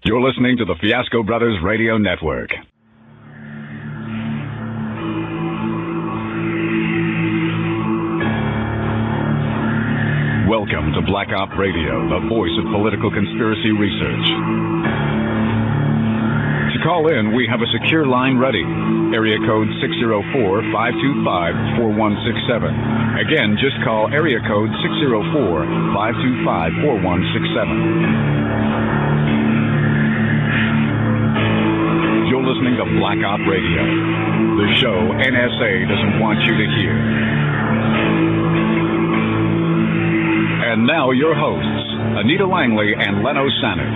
You're listening to the Fiasco Brothers Radio Network. Welcome to Black Op Radio, the voice of political conspiracy research. To call in, we have a secure line ready. Area code 604-525-4167. Again, just call area code 604-525-4167. You're listening to Black Op Radio, the show NSA doesn't want you to hear. And now your hosts, Anita Langley and Leno Sanik.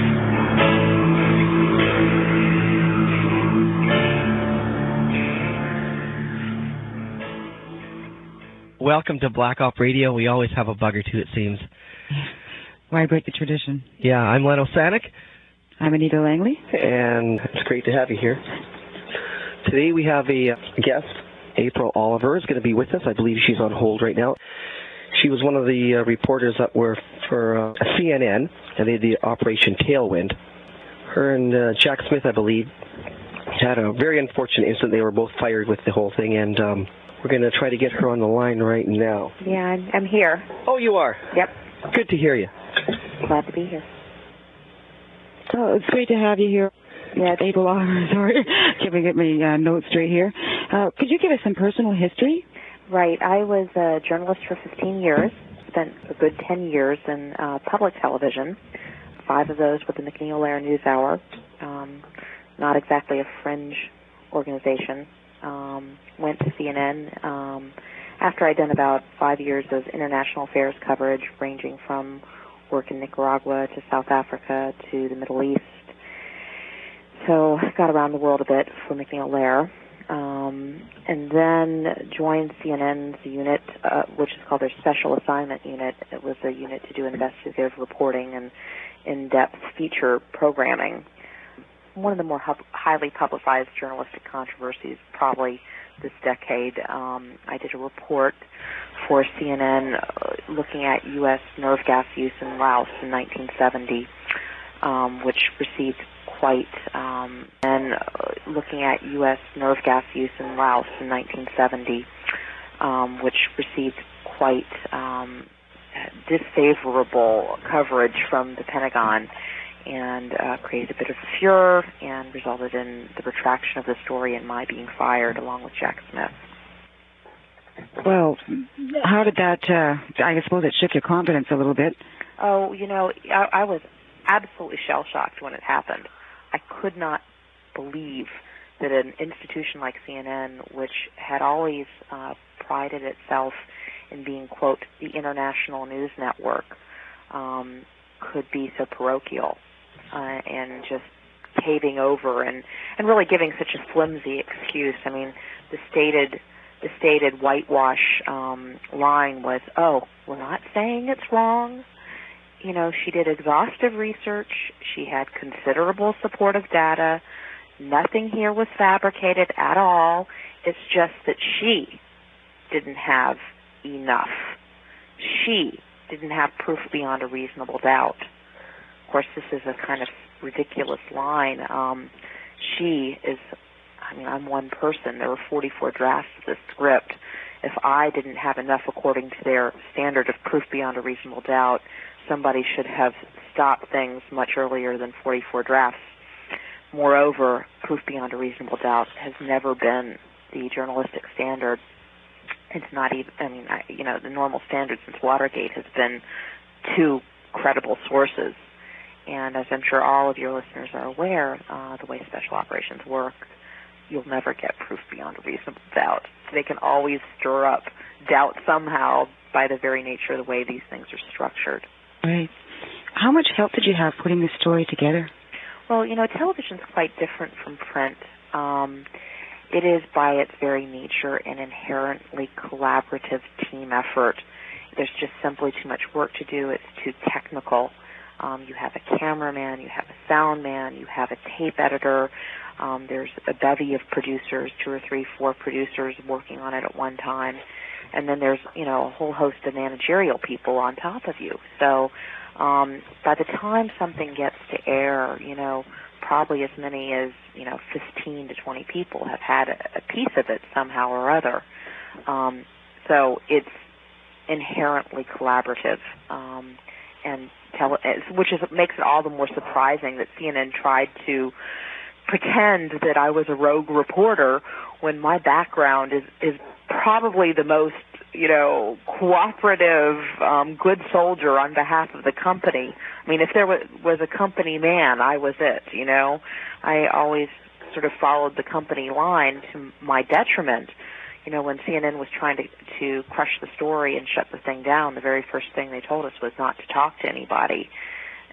Welcome to Black Op Radio. We always have a bug or two, it seems. Why break the tradition? Yeah, I'm Leno Sanik. I'm Anita Langley. And it's great to have you here. Today we have a guest. April Oliver is going to be with us. I believe she's on hold right now. She was one of the reporters that were for CNN, and they did the Operation Tailwind. Her and Jack Smith, I believe, had a very unfortunate incident. They were both fired with the whole thing, and we're going to try to get her on the line right now. Yeah, I'm here. Oh, you are? Yep. Good to hear you. Glad to be here. Oh, it's great to have you here. Yeah, it's April Oliver. Sorry. Can we get my notes straight here? Could you give us some personal history? Right. I was a journalist for 15 years, spent a good 10 years in public television, 5 of those with the McNeil-Lehrer NewsHour, not exactly a fringe organization. Went to CNN after I'd done about 5 years of international affairs coverage, ranging from work in Nicaragua to South Africa to the Middle East. So I got around the world a bit for McNeil-Lehrer. And then joined CNN's unit, which is called their Special Assignment Unit. It was a unit to do investigative reporting and in-depth feature programming. One of the more highly publicized journalistic controversies probably this decade. I did a report for CNN looking at U.S. nerve gas use in Laos in 1970, which received quite, and looking at U.S. nerve gas use in Laos in 1970, which received quite disfavorable coverage from the Pentagon, and created a bit of furor and resulted in the retraction of the story and my being fired along with Jack Smith. Well, how did that, I suppose it shook your confidence a little bit. Oh, you know, I was absolutely shell-shocked when it happened. I could not believe that an institution like CNN, which had always prided itself in being, quote, the international news network, could be so parochial and just caving over and really giving such a flimsy excuse. I mean, the stated whitewash line was, oh, we're not saying it's wrong. You know, she did exhaustive research. She had considerable supportive data. Nothing here was fabricated at all. It's just that she didn't have enough. She didn't have proof beyond a reasonable doubt. Of course, this is a kind of ridiculous line. She is, I mean, I'm one person. There were 44 drafts of this script. If I didn't have enough according to their standard of proof beyond a reasonable doubt, somebody should have stopped things much earlier than 44 drafts. Moreover, proof beyond a reasonable doubt has never been the journalistic standard. It's not even, I mean, the normal standard since Watergate has been 2 credible sources. And as I'm sure all of your listeners are aware, the way special operations work, you'll never get proof beyond a reasonable doubt. They can always stir up doubt somehow by the very nature of the way these things are structured. Right. How much help did you have putting this story together? Well, you know, television's quite different from print. It is, by its very nature, an inherently collaborative team effort. There's just simply too much work to do. It's too technical. You have a cameraman, you have a sound man, you have a tape editor. There's a bevy of producers, 2 or 3, 4 producers working on it at one time. And then there's, you know, a whole host of managerial people on top of you. So By the time something gets to air, probably as many as 15 to 20 people have had a piece of it somehow or other. So it's inherently collaborative, which makes it all the more surprising that CNN tried to pretend that I was a rogue reporter when my background is probably the most cooperative, good soldier on behalf of the company. I mean, if there was a company man, I was it, I always sort of followed the company line to my detriment. When CNN was trying to crush the story and shut the thing down, the very first thing they told us was not to talk to anybody.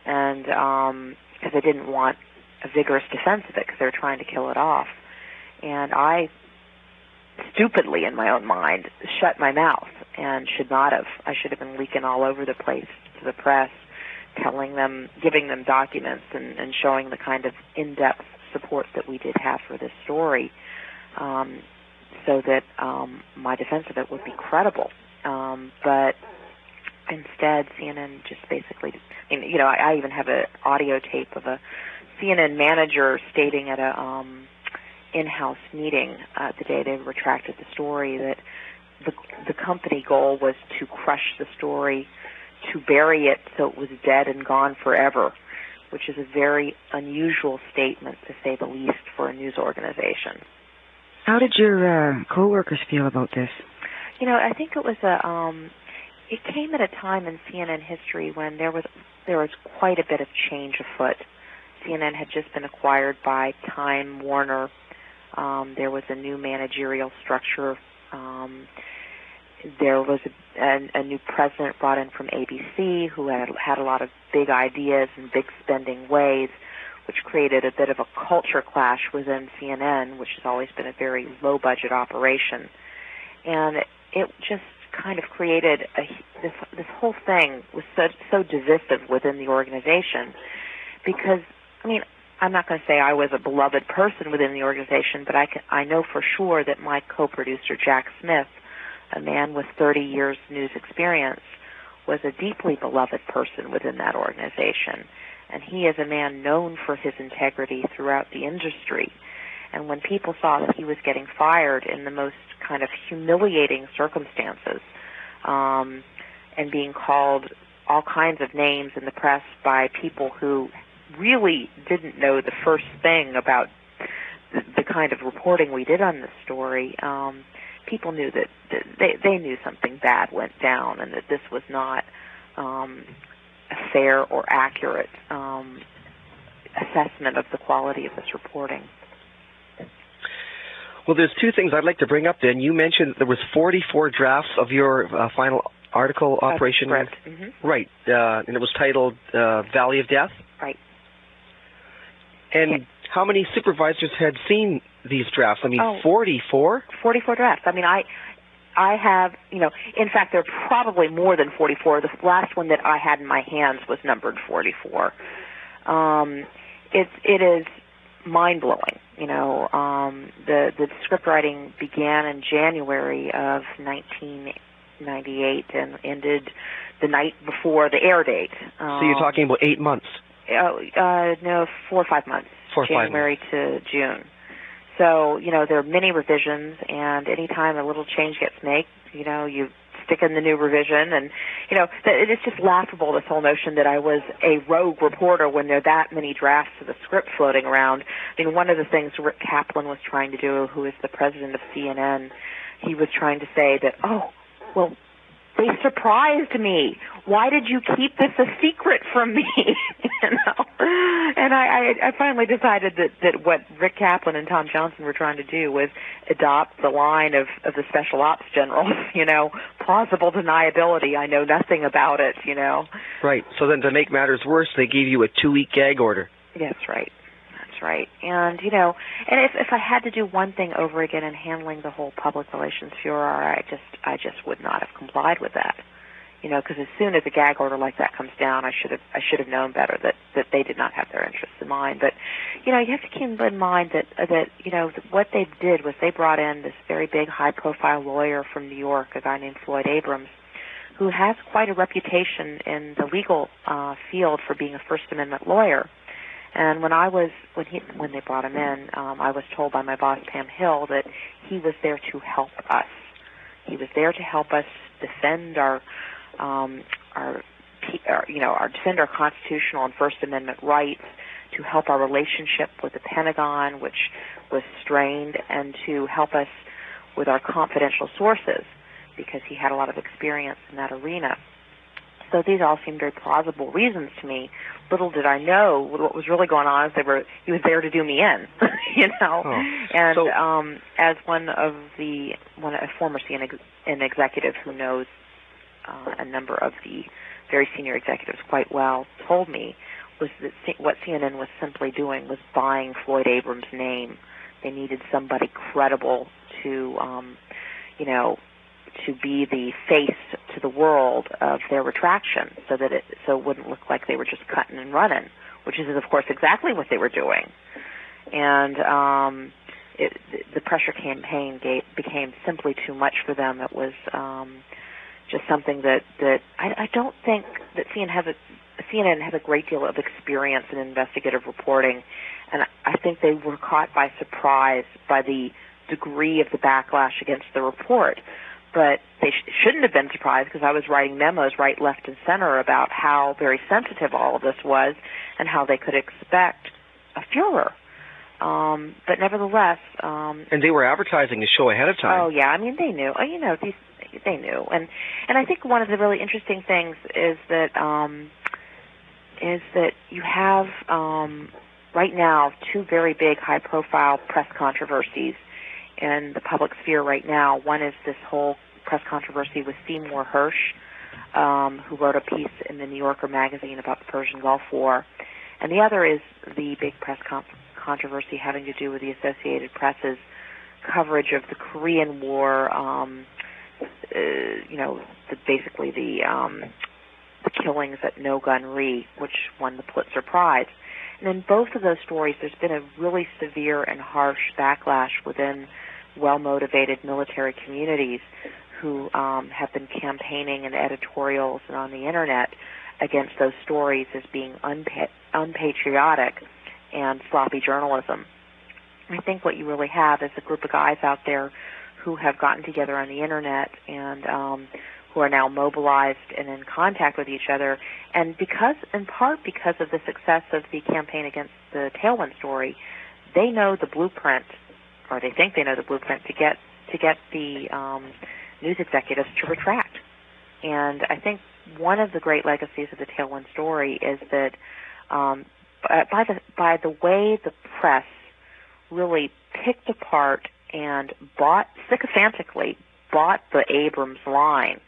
And because they didn't want a vigorous defense of it because they were trying to kill it off. And I stupidly, in my own mind, shut my mouth and should not have. I should have been leaking all over the place to the press, telling them, giving them documents and showing the kind of in-depth support that we did have for this story, so that my defense of it would be credible. But instead, CNN just basically, I even have an audio tape of a CNN manager stating at a in-house meeting the day they retracted the story that the company goal was to crush the story, to bury it so it was dead and gone forever, which is a very unusual statement, to say the least, for a news organization. How did your coworkers feel about this? I think it was it came at a time in CNN history when there was quite a bit of change afoot. CNN had just been acquired by Time Warner. There was a new managerial structure. There was a new president brought in from ABC who had a lot of big ideas and big spending ways, which created a bit of a culture clash within CNN, which has always been a very low-budget operation. And it just kind of created this whole thing was so divisive within the organization because, I'm not going to say I was a beloved person within the organization, but I know for sure that my co-producer, Jack Smith, a man with 30 years news experience, was a deeply beloved person within that organization. And he is a man known for his integrity throughout the industry. And when people saw that he was getting fired in the most kind of humiliating circumstances, and being called all kinds of names in the press by people who really didn't know the first thing about the kind of reporting we did on this story, people knew that they knew something bad went down and that this was not a fair or accurate assessment of the quality of this reporting. Well, there's two things I'd like to bring up then. You mentioned there was 44 drafts of your final article operation. That's correct. Mm-hmm. Right. And it was titled Valley of Death? Right. And how many supervisors had seen these drafts? 44? 44 drafts. I have, in fact, there are probably more than 44. The last one that I had in my hands was numbered 44. It is mind-blowing. The script writing began in January of 1998 and ended the night before the air date. So you're talking about 8 months? No, 4 or 5 months. 4 or 5 months. January to June. So, there are many revisions, and anytime a little change gets made, you stick in the new revision, and, it's just laughable, this whole notion that I was a rogue reporter when there are that many drafts of the script floating around. One of the things Rick Kaplan was trying to do, who is the president of CNN, he was trying to say that, they surprised me. Why did you keep this a secret from me? And I finally decided that what Rick Kaplan and Tom Johnson were trying to do was adopt the line of the special ops generals, plausible deniability. I know nothing about it, Right. So then to make matters worse, they gave you a 2-week gag order. That's right. Right. And, and if I had to do one thing over again in handling the whole public relations furor, I just would not have complied with that. Because as soon as a gag order like that comes down, I should have known better that they did not have their interests in mind. But, you have to keep in mind that what they did was they brought in this very big high-profile lawyer from New York, a guy named Floyd Abrams, who has quite a reputation in the legal field for being a First Amendment lawyer. And when they brought him in, I was told by my boss, Pam Hill, that he was there to help us. He was there to help us defend our defend our constitutional and First Amendment rights, to help our relationship with the Pentagon, which was strained, and to help us with our confidential sources, because he had a lot of experience in that arena. So these all seemed very plausible reasons to me. Little did I know what was really going on is he was there to do me in, you know. Oh. And so, as a former CNN executive who knows a number of the very senior executives quite well told me, was that what CNN was simply doing was buying Floyd Abrams' name. They needed somebody credible to, to be the face to the world of their retraction, so it wouldn't look like they were just cutting and running, which is, of course, exactly what they were doing. And the pressure campaign became simply too much for them. It was just something that I don't think that CNN has a great deal of experience in investigative reporting, and I think they were caught by surprise by the degree of the backlash against the report. But they shouldn't have been surprised, because I was writing memos right, left, and center about how very sensitive all of this was and how they could expect a furor. But nevertheless... and they were advertising the show ahead of time. Oh, yeah. I mean, they knew. They knew. And I think one of the really interesting things is that you have right now two very big high-profile press controversies in the public sphere right now. One is this whole press controversy with Seymour Hersh, who wrote a piece in the New Yorker magazine about the Persian Gulf War. And the other is the big press controversy having to do with the Associated Press's coverage of the Korean War, basically the killings at No Gun Ri, which won the Pulitzer Prize. And in both of those stories, there's been a really severe and harsh backlash within well-motivated military communities who have been campaigning in editorials and on the Internet against those stories as being unpatriotic and sloppy journalism. I think what you really have is a group of guys out there who have gotten together on the Internet and who are now mobilized and in contact with each other. And in part because of the success of the campaign against the Tailwind story, they know the blueprint, or they think they know the blueprint to get the news executives to retract. And I think one of the great legacies of the Tailwind story is that by the way the press really picked apart and sycophantically bought the Abrams line,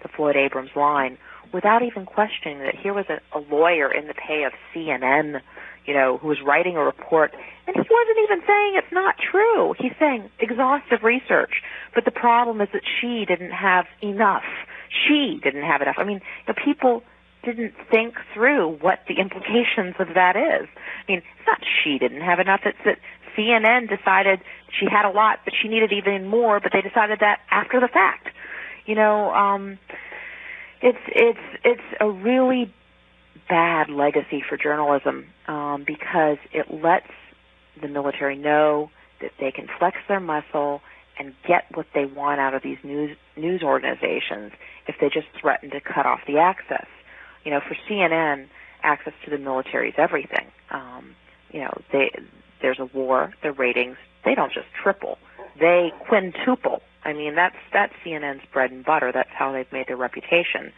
the Floyd Abrams line, without even questioning that here was a lawyer in the pay of CNN, who was writing a report, and he wasn't even saying it's not true. He's saying exhaustive research, but the problem is that she didn't have enough. She didn't have enough. I mean, the people didn't think through what the implications of that is. I mean, it's not she didn't have enough, it's that CNN decided she had a lot, but she needed even more, but they decided that after the fact. It's a really bad legacy for journalism because it lets the military know that they can flex their muscle and get what they want out of these news organizations if they just threaten to cut off the access. For CNN, access to the military is everything. There's a war, their ratings, they don't just triple, they quintuple. I mean, that's CNN's bread and butter. That's how they've made their reputation.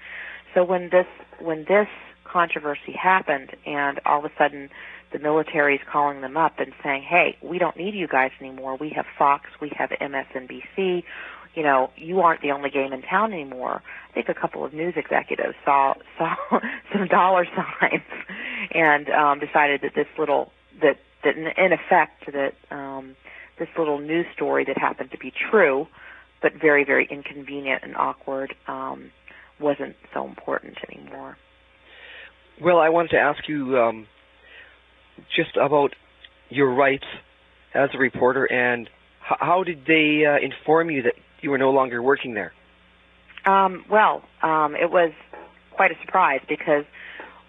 So when this controversy happened, and all of a sudden the military's calling them up and saying, "Hey, we don't need you guys anymore. We have Fox, we have MSNBC. You aren't the only game in town anymore." I think a couple of news executives saw some dollar signs and decided that this little news story that happened to be true, but very, very inconvenient and awkward, wasn't so important anymore. Well, I wanted to ask you just about your rights as a reporter, and how did they inform you that you were no longer working there? It was quite a surprise because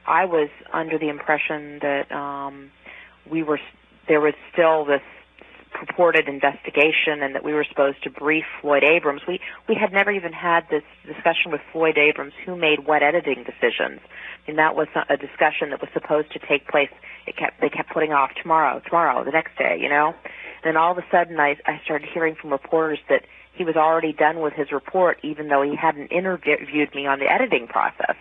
I was under the impression that there was still this purported investigation and that we were supposed to brief Floyd Abrams. We had never even had this discussion with Floyd Abrams, who made what editing decisions. And that was a discussion that was supposed to take place. They kept putting off tomorrow, the next day, you know. Then all of a sudden I started hearing from reporters that he was already done with his report, even though he hadn't interviewed me on the editing process.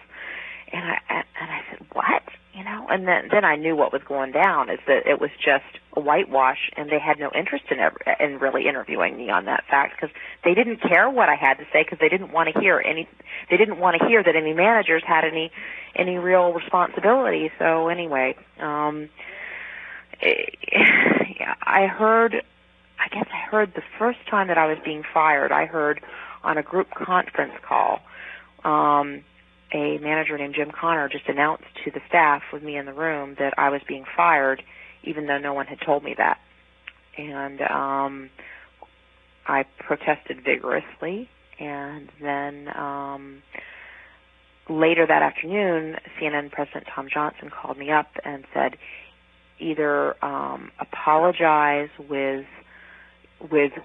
And I said, what? You know, and then I knew what was going down, is that it was just a whitewash, and they had no interest in really interviewing me on that fact, because they didn't care what I had to say, because they didn't want to hear that any managers had any real responsibility. So anyway, I guess I heard the first time that I was being fired. I heard on a group conference call. A manager named Jim Connor just announced to the staff with me in the room that I was being fired, even though no one had told me that. And I protested vigorously, and then later that afternoon, CNN President Tom Johnson called me up and said, either apologize with either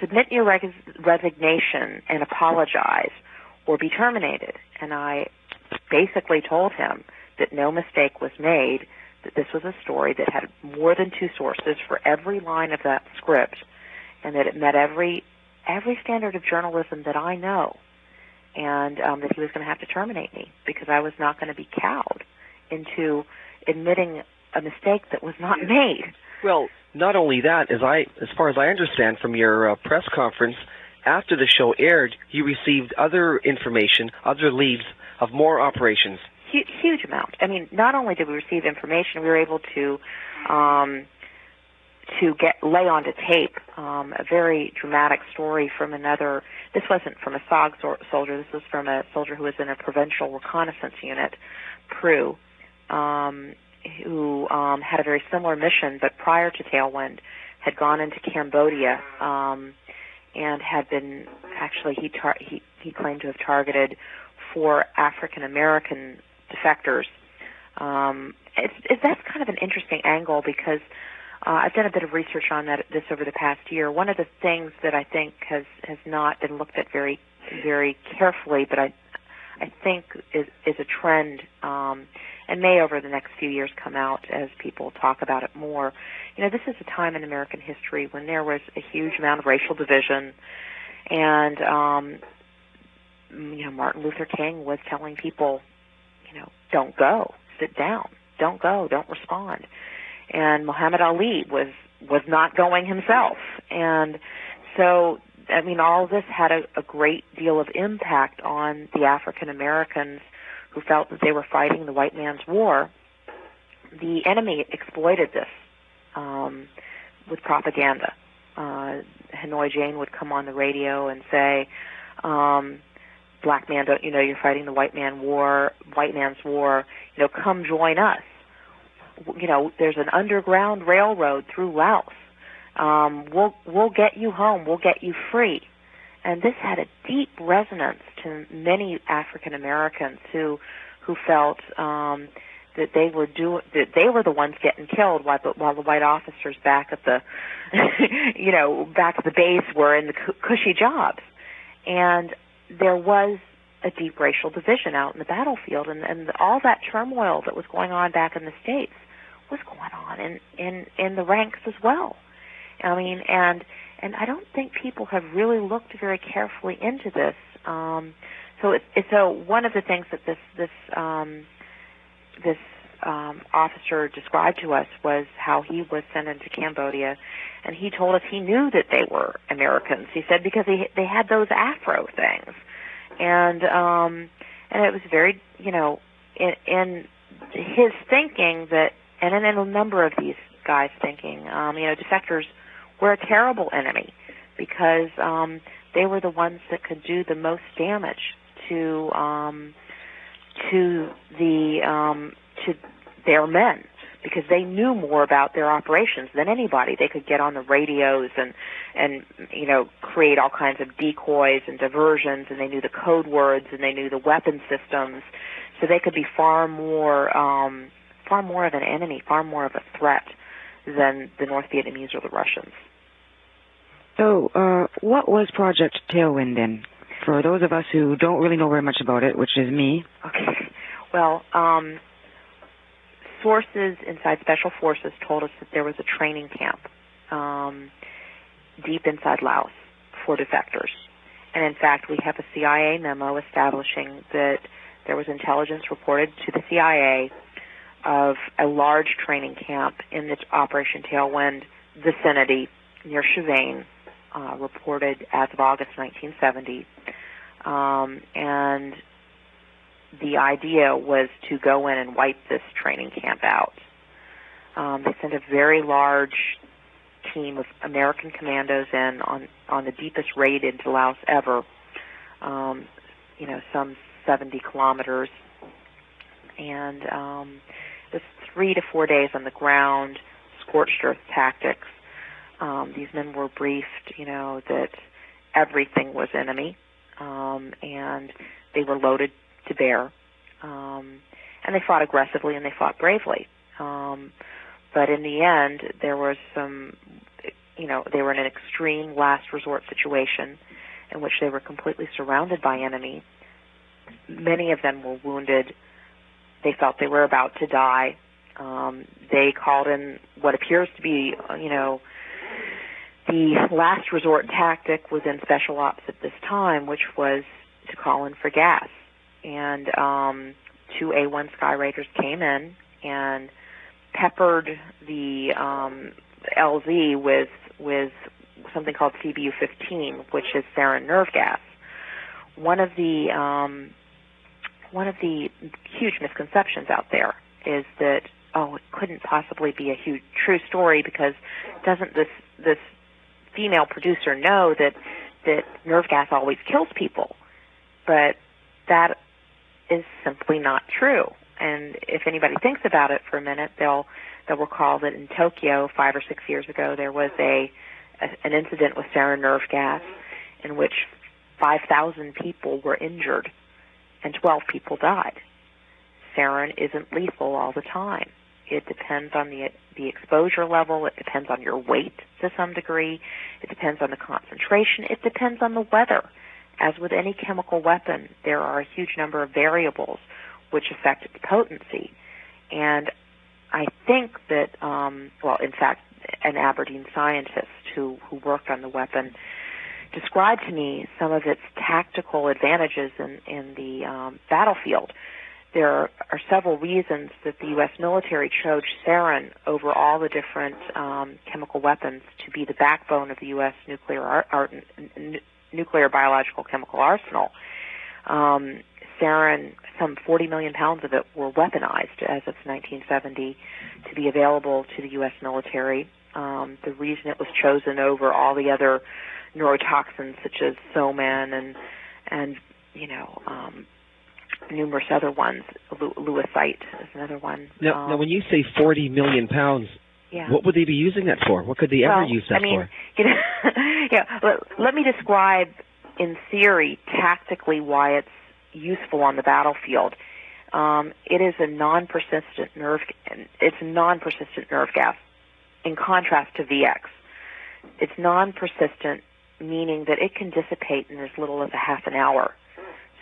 submit your resignation and apologize, or be terminated. And I basically told him that no mistake was made, that this was a story that had more than two sources for every line of that script, and that it met every standard of journalism that I know, and that he was going to have to terminate me because I was not going to be cowed into admitting a mistake that was not made. Well, not only that, as far as I understand from your press conference, after the show aired, you received other information, other leads of more operations. Huge amount. I mean, not only did we receive information, we were able to lay onto tape a very dramatic story from another. This wasn't from a SOG soldier. This was from a soldier who was in a provincial reconnaissance unit, PRU, who had a very similar mission, but prior to Tailwind had gone into Cambodia and had been he claimed to have targeted 4 African American defectors. That's kind of an interesting angle because I've done a bit of research on this over the past year. One of the things that I think has not been looked at very, very carefully, but I think is a trend, and may over the next few years come out as people talk about it more. You know, this is a time in American history when there was a huge amount of racial division, and Martin Luther King was telling people, don't go, sit down, don't go, don't respond. And Muhammad Ali was not going himself. And so, I mean, all of this had a great deal of impact on the African Americans who felt that they were fighting the white man's war. The enemy exploited this with propaganda. Hanoi Jane would come on the radio and say, black man, don't you know you're fighting the white man's war, come join us. There's an underground railroad through Laos. We'll get you home. We'll get you free. And this had a deep resonance to many African Americans who felt that they were the ones getting killed while the white officers back at the back at the base were in the cushy jobs. And there was a deep racial division out in the battlefield, and all that turmoil that was going on back in the States was going on in the ranks as well. I mean, and I don't think people have really looked very carefully into this. So one of the things that this officer described to us was how he was sent into Cambodia, and he told us he knew that they were Americans. He said because they had those afro things, and it was very in his thinking that, and in a number of these guys' thinking, defectors were a terrible enemy because they were the ones that could do the most damage to their men, because they knew more about their operations than anybody. They could get on the radios and create all kinds of decoys and diversions, and they knew the code words, and they knew the weapon systems, so they could be far more of an enemy, far more of a threat than the North Vietnamese or the Russians. So, what was Project Tailwind then? For those of us who don't really know very much about it, which is me. Okay. Well, sources inside Special Forces told us that there was a training camp deep inside Laos for defectors. And in fact, we have a CIA memo establishing that there was intelligence reported to the CIA of a large training camp in the Operation Tailwind vicinity near Chivane, reported as of August 1970. And the idea was to go in and wipe this training camp out. They sent a very large team of American commandos in on the deepest raid into Laos ever, some 70 kilometers. And it was 3 to 4 days on the ground, scorched earth tactics. These men were briefed, that everything was enemy, and they were loaded to bear. And they fought aggressively and they fought bravely. But in the end, there was they were in an extreme last resort situation in which they were completely surrounded by enemy. Many of them were wounded. They felt they were about to die. They called in what appears to be, the last resort tactic within Special Ops at this time, which was to call in for gas. And 2 A-1 Sky Raiders came in and peppered the LZ with something called CBU-15, which is sarin nerve gas. One of the huge misconceptions out there is that it couldn't possibly be a huge true story, because doesn't this female producer know that nerve gas always kills people? But that is simply not true. And if anybody thinks about it for a minute, they'll recall that in Tokyo 5 or 6 years ago there was an incident with sarin nerve gas in which 5,000 people were injured and 12 people died. Sarin isn't lethal all the time. It depends on the exposure level. It depends on your weight to some degree. It depends on the concentration. It depends on the weather. As with any chemical weapon, there are a huge number of variables which affect its potency. And I think that, in fact, an Aberdeen scientist who worked on the weapon described to me some of its tactical advantages in the battlefield. There are several reasons that the U.S. military chose sarin over all the different chemical weapons to be the backbone of the U.S. nuclear biological chemical arsenal. Sarin, some 40 million pounds of it were weaponized as of 1970 to be available to the U.S. military. The reason it was chosen over all the other neurotoxins such as soman and numerous other ones, lewisite is another one. Now, when you say 40 million pounds, what would they be using that for? What could they ever use that for? Let me describe in theory tactically why it's useful on the battlefield. It is a non-persistent nerve. It's a non-persistent nerve gas, in contrast to VX. It's non-persistent, meaning that it can dissipate in as little as a half an hour.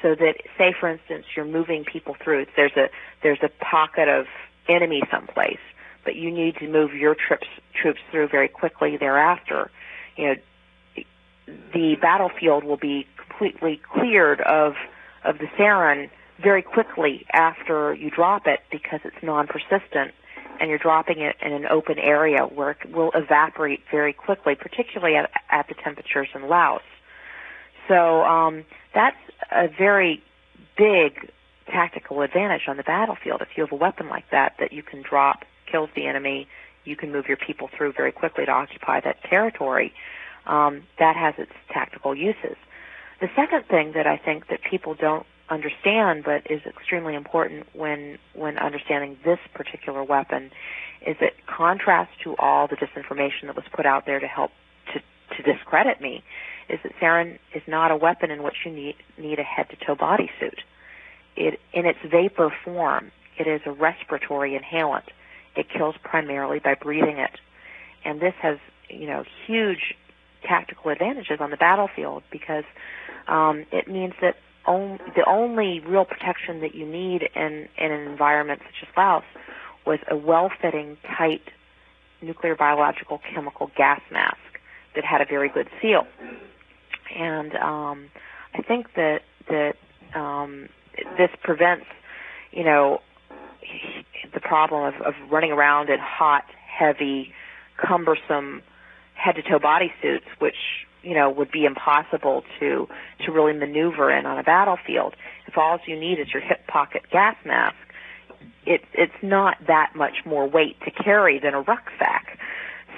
So that, say for instance, you're moving people through. There's a pocket of enemy someplace, but you need to move your troops through very quickly thereafter. The battlefield will be completely cleared of the sarin very quickly after you drop it, because it's non-persistent, and you're dropping it in an open area where it will evaporate very quickly, particularly at the temperatures in Laos. So that's a very big tactical advantage on the battlefield. If you have a weapon like that you can drop, kills the enemy, you can move your people through very quickly to occupy that territory. That has its tactical uses. The second thing that I think that people don't understand, but is extremely important when understanding this particular weapon, is that contrast to all the disinformation that was put out there to help to discredit me, is that sarin is not a weapon in which you need a head-to-toe bodysuit. In its vapor form, it is a respiratory inhalant. It kills primarily by breathing it. And this has, huge tactical advantages on the battlefield because it means that the only real protection that you need in an environment such as Laos was a well-fitting, tight nuclear, biological, chemical gas mask that had a very good seal. And I think that this prevents, the problem of running around in hot, heavy, cumbersome head-to-toe bodysuits, which would be impossible to really maneuver in on a battlefield. If all you need is your hip pocket gas mask, it's not that much more weight to carry than a rucksack.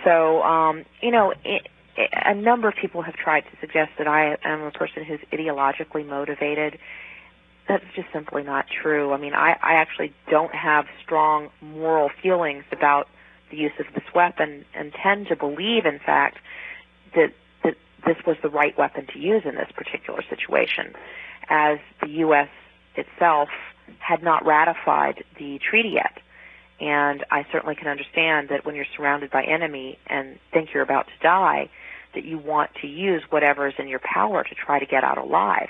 So, a number of people have tried to suggest that I am a person who's ideologically motivated. That's just simply not true. I mean, I actually don't have strong moral feelings about the use of this weapon and tend to believe, in fact, that this was the right weapon to use in this particular situation, as the U.S. itself had not ratified the treaty yet. And I certainly can understand that when you're surrounded by enemy and think you're about to die, that you want to use whatever is in your power to try to get out alive.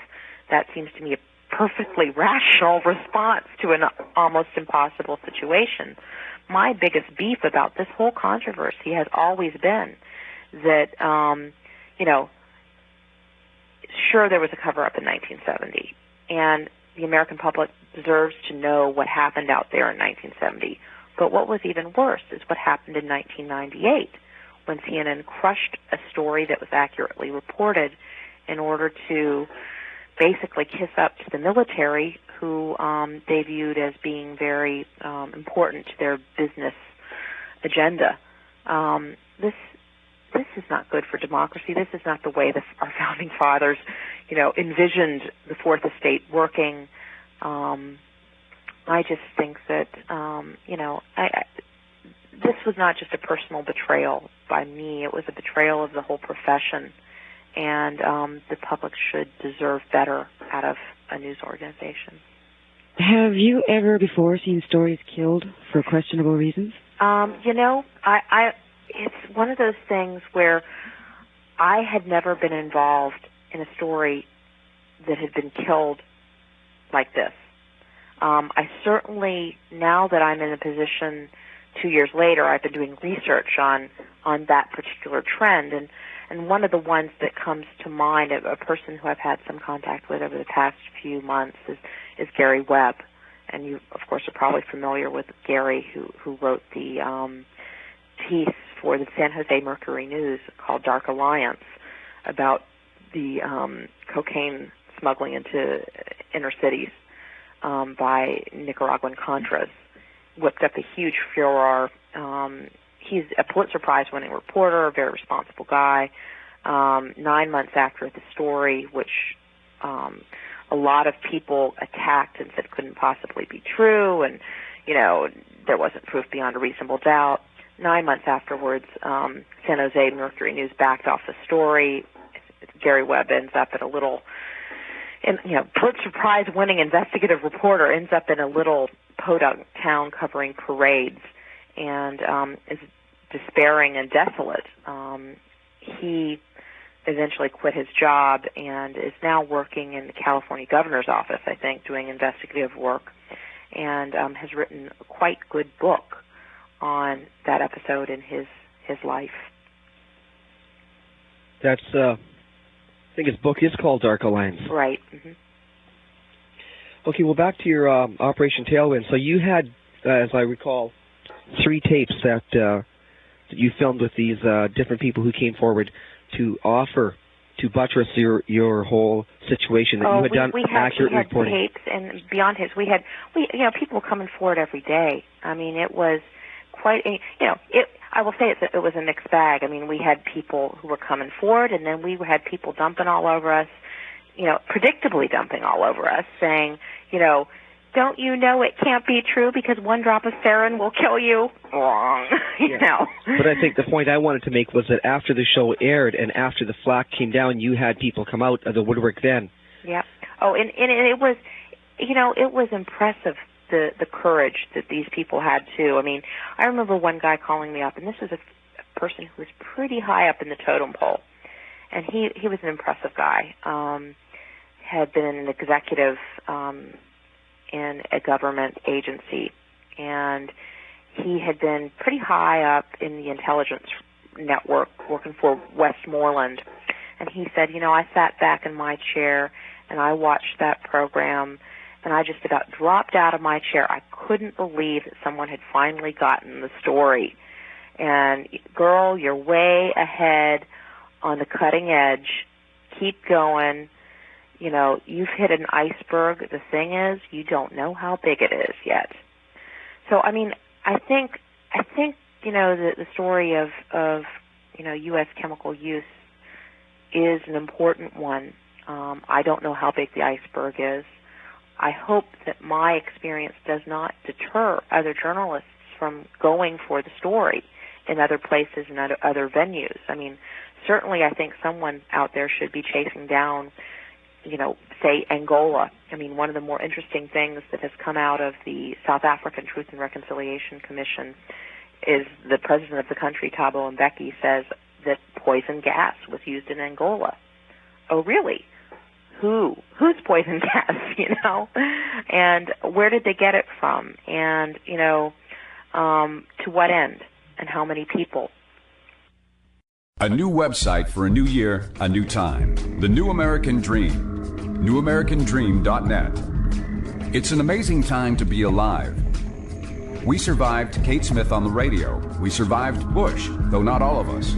That seems to me a perfectly rational response to an almost impossible situation. My biggest beef about this whole controversy has always been that, sure, there was a cover-up in 1970, and the American public deserves to know what happened out there in 1970. But what was even worse is what happened in 1998, when CNN crushed a story that was accurately reported in order to basically kiss up to the military, who they viewed as being very important to their business agenda. This is not good for democracy. This is not the way our founding fathers, envisioned the Fourth Estate working. I just think that, this was not just a personal betrayal by me. It was a betrayal of the whole profession, and the public should deserve better out of a news organization. Have you ever before seen stories killed for questionable reasons? It's one of those things where I had never been involved in a story that had been killed like this. I certainly, now that I'm in a position 2 years later, I've been doing research on that particular trend, and one of the ones that comes to mind, a person who I've had some contact with over the past few months is Gary Webb. And you, of course, are probably familiar with Gary, who wrote the piece for the San Jose Mercury News called Dark Alliance about the cocaine smuggling into inner cities by Nicaraguan Contras. Whipped up a huge furor. He's a Pulitzer Prize-winning reporter, a very responsible guy. 9 months after the story, which a lot of people attacked and said couldn't possibly be true, and there wasn't proof beyond a reasonable doubt. 9 months afterwards, San Jose Mercury News backed off the story. Gary Webb ends up at a little, Pulitzer Prize-winning investigative reporter ends up in a little podunk town covering parades and is despairing and desolate. He eventually quit his job and is now working in the California governor's office, I think, doing investigative work, and has written a quite good book on that episode in his life. That's, I think his book is called Dark Alliance. Right. Mm-hmm. Okay, well, back to your Operation Tailwind. So you had, as I recall, 3 tapes that you filmed with these different people who came forward to offer to buttress your whole situation, that you had done accurate reporting. We had tapes, and beyond tapes, we had people coming forward every day. I mean, it was quite I will say it was a mixed bag. I mean, we had people who were coming forward, and then we had people dumping all over us, predictably dumping all over us, saying, don't you know it can't be true because one drop of sarin will kill you? Wrong. you know. But I think the point I wanted to make was that after the show aired and after the flack came down, you had people come out of the woodwork then. Yeah. Oh, and it was, you know, it was impressive, the courage that these people had, too. I mean, I remember one guy calling me up, and this was a person who was pretty high up in the totem pole. And he was an impressive guy. Had been an executive in a government agency, and he had been pretty high up in the intelligence network working for Westmoreland. And he said, you know, I sat back in my chair and I watched that program, and I just about dropped out of my chair. I couldn't believe that someone had finally gotten the story. And girl, you're way ahead on the cutting edge. Keep going. You know, you've hit an iceberg. The thing is, you don't know how big it is yet. So, I mean, I think, you know, the story of, you know, U.S. chemical use is an important one. I don't know how big the iceberg is. I hope that my experience does not deter other journalists from going for the story in other places and other venues. I mean, certainly I think someone out there should be chasing down, you know, say Angola. I mean, one of the more interesting things that has come out of the South African Truth and Reconciliation Commission is the president of the country, Thabo Mbeki, says that poison gas was used in Angola. Oh, really? Who's poison gas, you know? And where did they get it from? And, you know, to what end? And how many people? A new website for a new year, a new time. The New American Dream. NewAmericanDream.net. It's an amazing time to be alive. We survived Kate Smith on the radio. We survived Bush, though not all of us.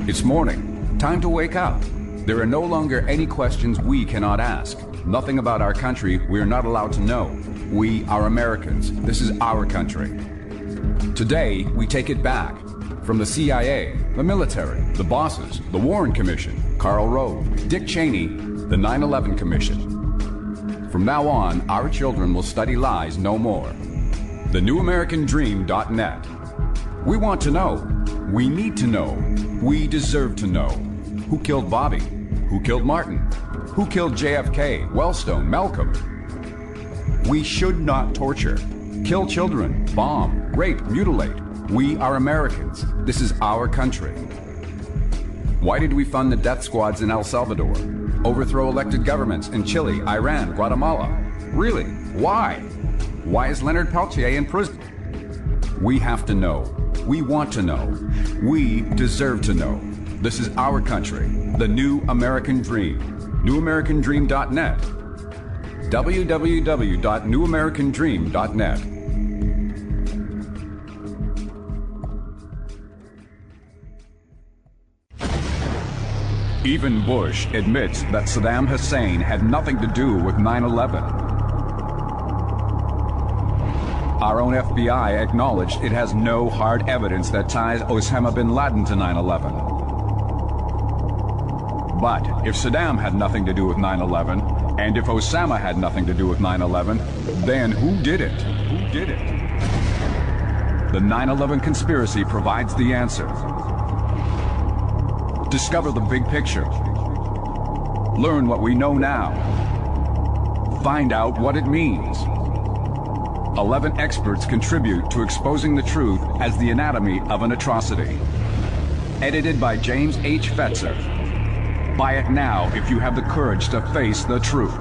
It's morning. Time to wake up. There are no longer any questions we cannot ask. Nothing about our country we are not allowed to know. We are Americans. This is our country. Today, we take it back. From the CIA, the military, the bosses, the Warren Commission, Karl Rove, Dick Cheney, the 9/11 Commission. From now on, our children will study lies no more. The NewAmericanDream.net. We want to know. We need to know. We deserve to know. Who killed Bobby? Who killed Martin? Who killed JFK, Wellstone, Malcolm? We should not torture, kill children, bomb, rape, mutilate. We are Americans. This is our country. Why did we fund the death squads in El Salvador? Overthrow elected governments in Chile, Iran, Guatemala? Really? Why? Why is Leonard Peltier in prison? We have to know. We want to know. We deserve to know. This is our country, the New American Dream. NewAmericanDream.net. www.NewAmericanDream.net. Even Bush admits that Saddam Hussein had nothing to do with 9/11. Our own FBI acknowledged it has no hard evidence that ties Osama bin Laden to 9/11. But if Saddam had nothing to do with 9/11, and if Osama had nothing to do with 9/11, then who did it? Who did it? The 9/11 conspiracy provides the answer. Discover the big picture. Learn what we know now. Find out what it means. 11 experts contribute to exposing the truth as the anatomy of an atrocity. Edited by James H. Fetzer. Buy it now if you have the courage to face the truth.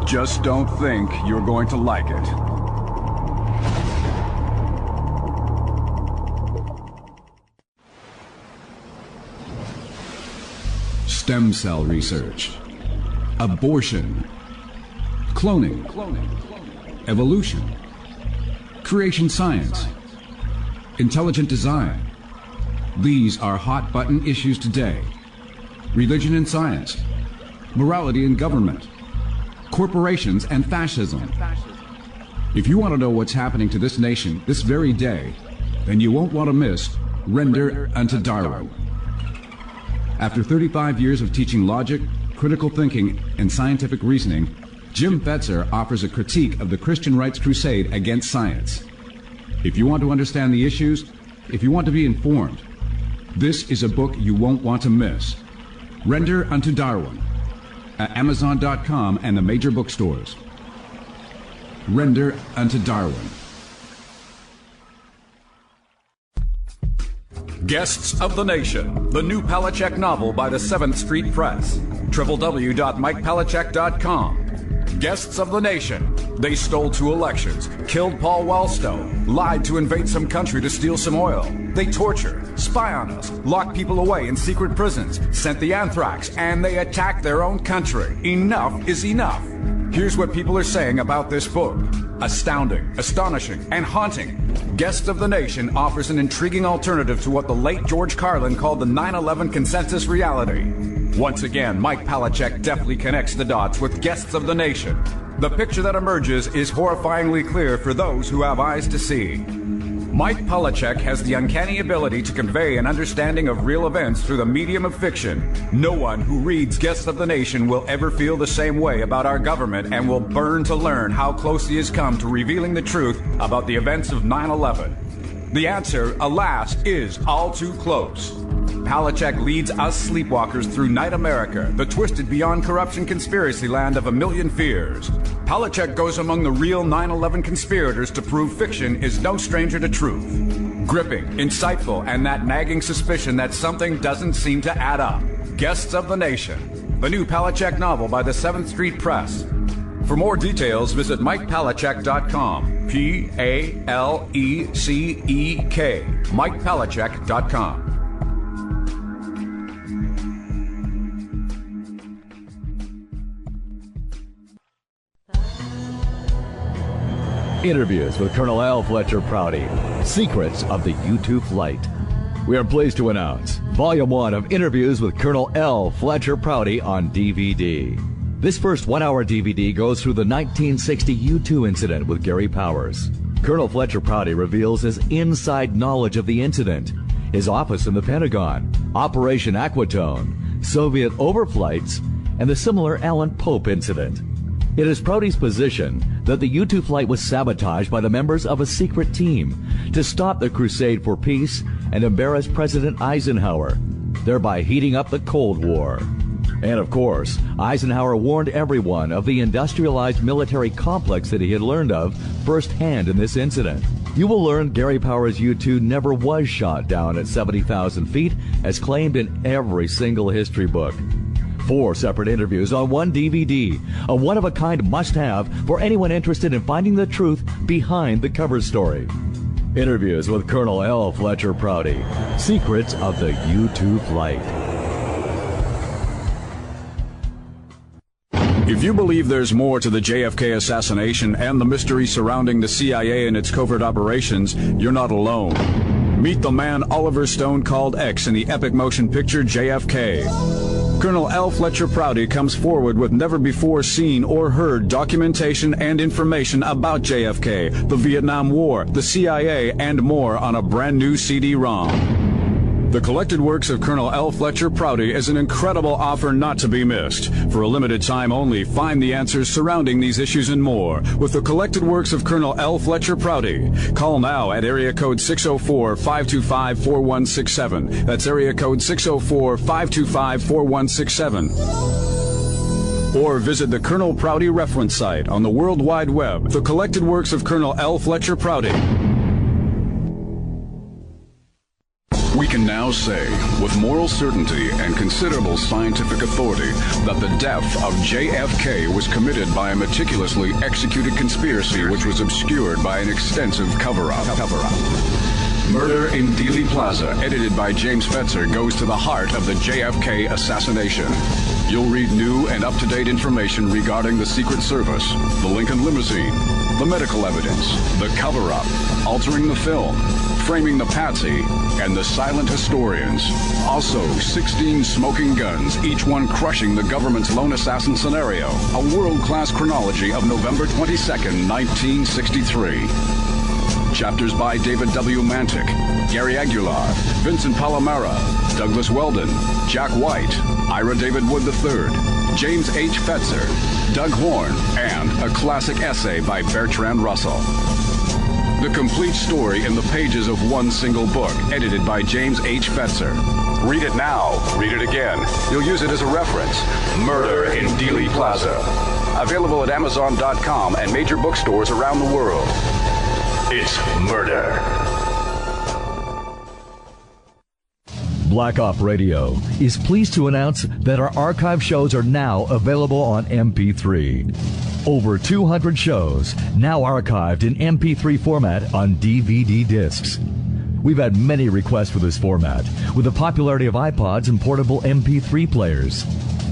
Just don't think you're going to like it. Stem cell research, abortion, cloning, evolution, creation science, intelligent design. These are hot button issues today. Religion and science, morality and government, corporations and fascism. If you want to know what's happening to this nation this very day, then you won't want to miss Render unto Darwin. After 35 years of teaching logic, critical thinking, and scientific reasoning, Jim Fetzer offers a critique of the Christian rights crusade against science. If you want to understand the issues, if you want to be informed, this is a book you won't want to miss. Render Unto Darwin at Amazon.com and the major bookstores. Render Unto Darwin. Guests of the Nation, the new Palachuk novel by the 7th Street Press. www.mikepalachuk.com. Guests of the Nation. They stole 2 elections, killed Paul Wellstone, lied to invade some country to steal some oil. They torture, spy on us, lock people away in secret prisons, sent the anthrax, and they attacked their own country. Enough is enough. Here's what people are saying about this book. Astounding, astonishing, and haunting. Guests of the Nation offers an intriguing alternative to what the late George Carlin called the 9/11 consensus reality. Once again, Mike Palachuk deftly connects the dots with Guests of the Nation. The picture that emerges is horrifyingly clear for those who have eyes to see. Mike Palachuk has the uncanny ability to convey an understanding of real events through the medium of fiction. No one who reads Guests of the Nation will ever feel the same way about our government and will burn to learn how close he has come to revealing the truth about the events of 9/11. The answer, alas, is all too close. Palachuk leads us sleepwalkers through Night America, the twisted beyond corruption conspiracy land of a million fears. Palachuk goes among the real 9/11 conspirators to prove fiction is no stranger to truth. Gripping, insightful, and that nagging suspicion that something doesn't seem to add up. Guests of the Nation, the new Palachuk novel by the 7th Street Press. For more details, visit MikePalachuk.com. P-A-L-E-C-E-K. MikePalachuk.com. Interviews with Colonel L. Fletcher Prouty, Secrets of the U-2 Flight. We are pleased to announce Volume 1 of Interviews with Colonel L. Fletcher Prouty on DVD. This first 1-hour DVD goes through the 1960 U-2 incident with Gary Powers. Colonel Fletcher Prouty reveals his inside knowledge of the incident, his office in the Pentagon, Operation Aquatone, Soviet overflights, and the similar Alan Pope incident. It is Prouty's position that the U-2 flight was sabotaged by the members of a secret team to stop the crusade for peace and embarrass President Eisenhower, thereby heating up the Cold War. And of course, Eisenhower warned everyone of the industrialized military complex that he had learned of firsthand in this incident. You will learn Gary Powers' U-2 never was shot down at 70,000 feet, as claimed in every single history book. 4 separate interviews on one DVD, a one-of-a-kind must-have for anyone interested in finding the truth behind the cover story. Interviews with Colonel L. Fletcher Prouty, Secrets of the U-2 Flight. If you believe there's more to the JFK assassination and the mystery surrounding the CIA and its covert operations, you're not alone. Meet the man Oliver Stone called X in the epic motion picture JFK. Colonel L. Fletcher Prouty comes forward with never-before-seen or heard documentation and information about JFK, the Vietnam War, the CIA, and more on a brand-new CD-ROM. The collected works of Colonel L. Fletcher Prouty is an incredible offer not to be missed. For a limited time only, find the answers surrounding these issues and more with the collected works of Colonel L. Fletcher Prouty. Call now at area code 604-525-4167. That's area code 604-525-4167. Or visit the Colonel Prouty reference site on the World Wide Web. The collected works of Colonel L. Fletcher Prouty. We can now say, with moral certainty and considerable scientific authority, that the death of JFK was committed by a meticulously executed conspiracy which was obscured by an extensive cover-up. Murder in Dealey Plaza, edited by James Fetzer, goes to the heart of the JFK assassination. You'll read new and up-to-date information regarding the Secret Service, the Lincoln limousine, the medical evidence, the cover-up, altering the film, framing the patsy, and the silent historians. Also, 16 smoking guns, each one crushing the government's lone assassin scenario. A world-class chronology of November 22nd, 1963. Chapters by David W. Mantic, Gary Aguilar, Vincent Palomera, Douglas Weldon, Jack White, Ira David Wood III, James H. Fetzer, Doug Horn, and a classic essay by Bertrand Russell. The complete story in the pages of one single book, edited by James H. Fetzer. Read it now, read it again. You'll use it as a reference. Murder in Dealey Plaza. Available at Amazon.com and major bookstores around the world. It's murder. Black Op Radio is pleased to announce that our archive shows are now available on MP3. Over 200 shows now archived in MP3 format on DVD discs. We've had many requests for this format, with the popularity of iPods and portable MP3 players.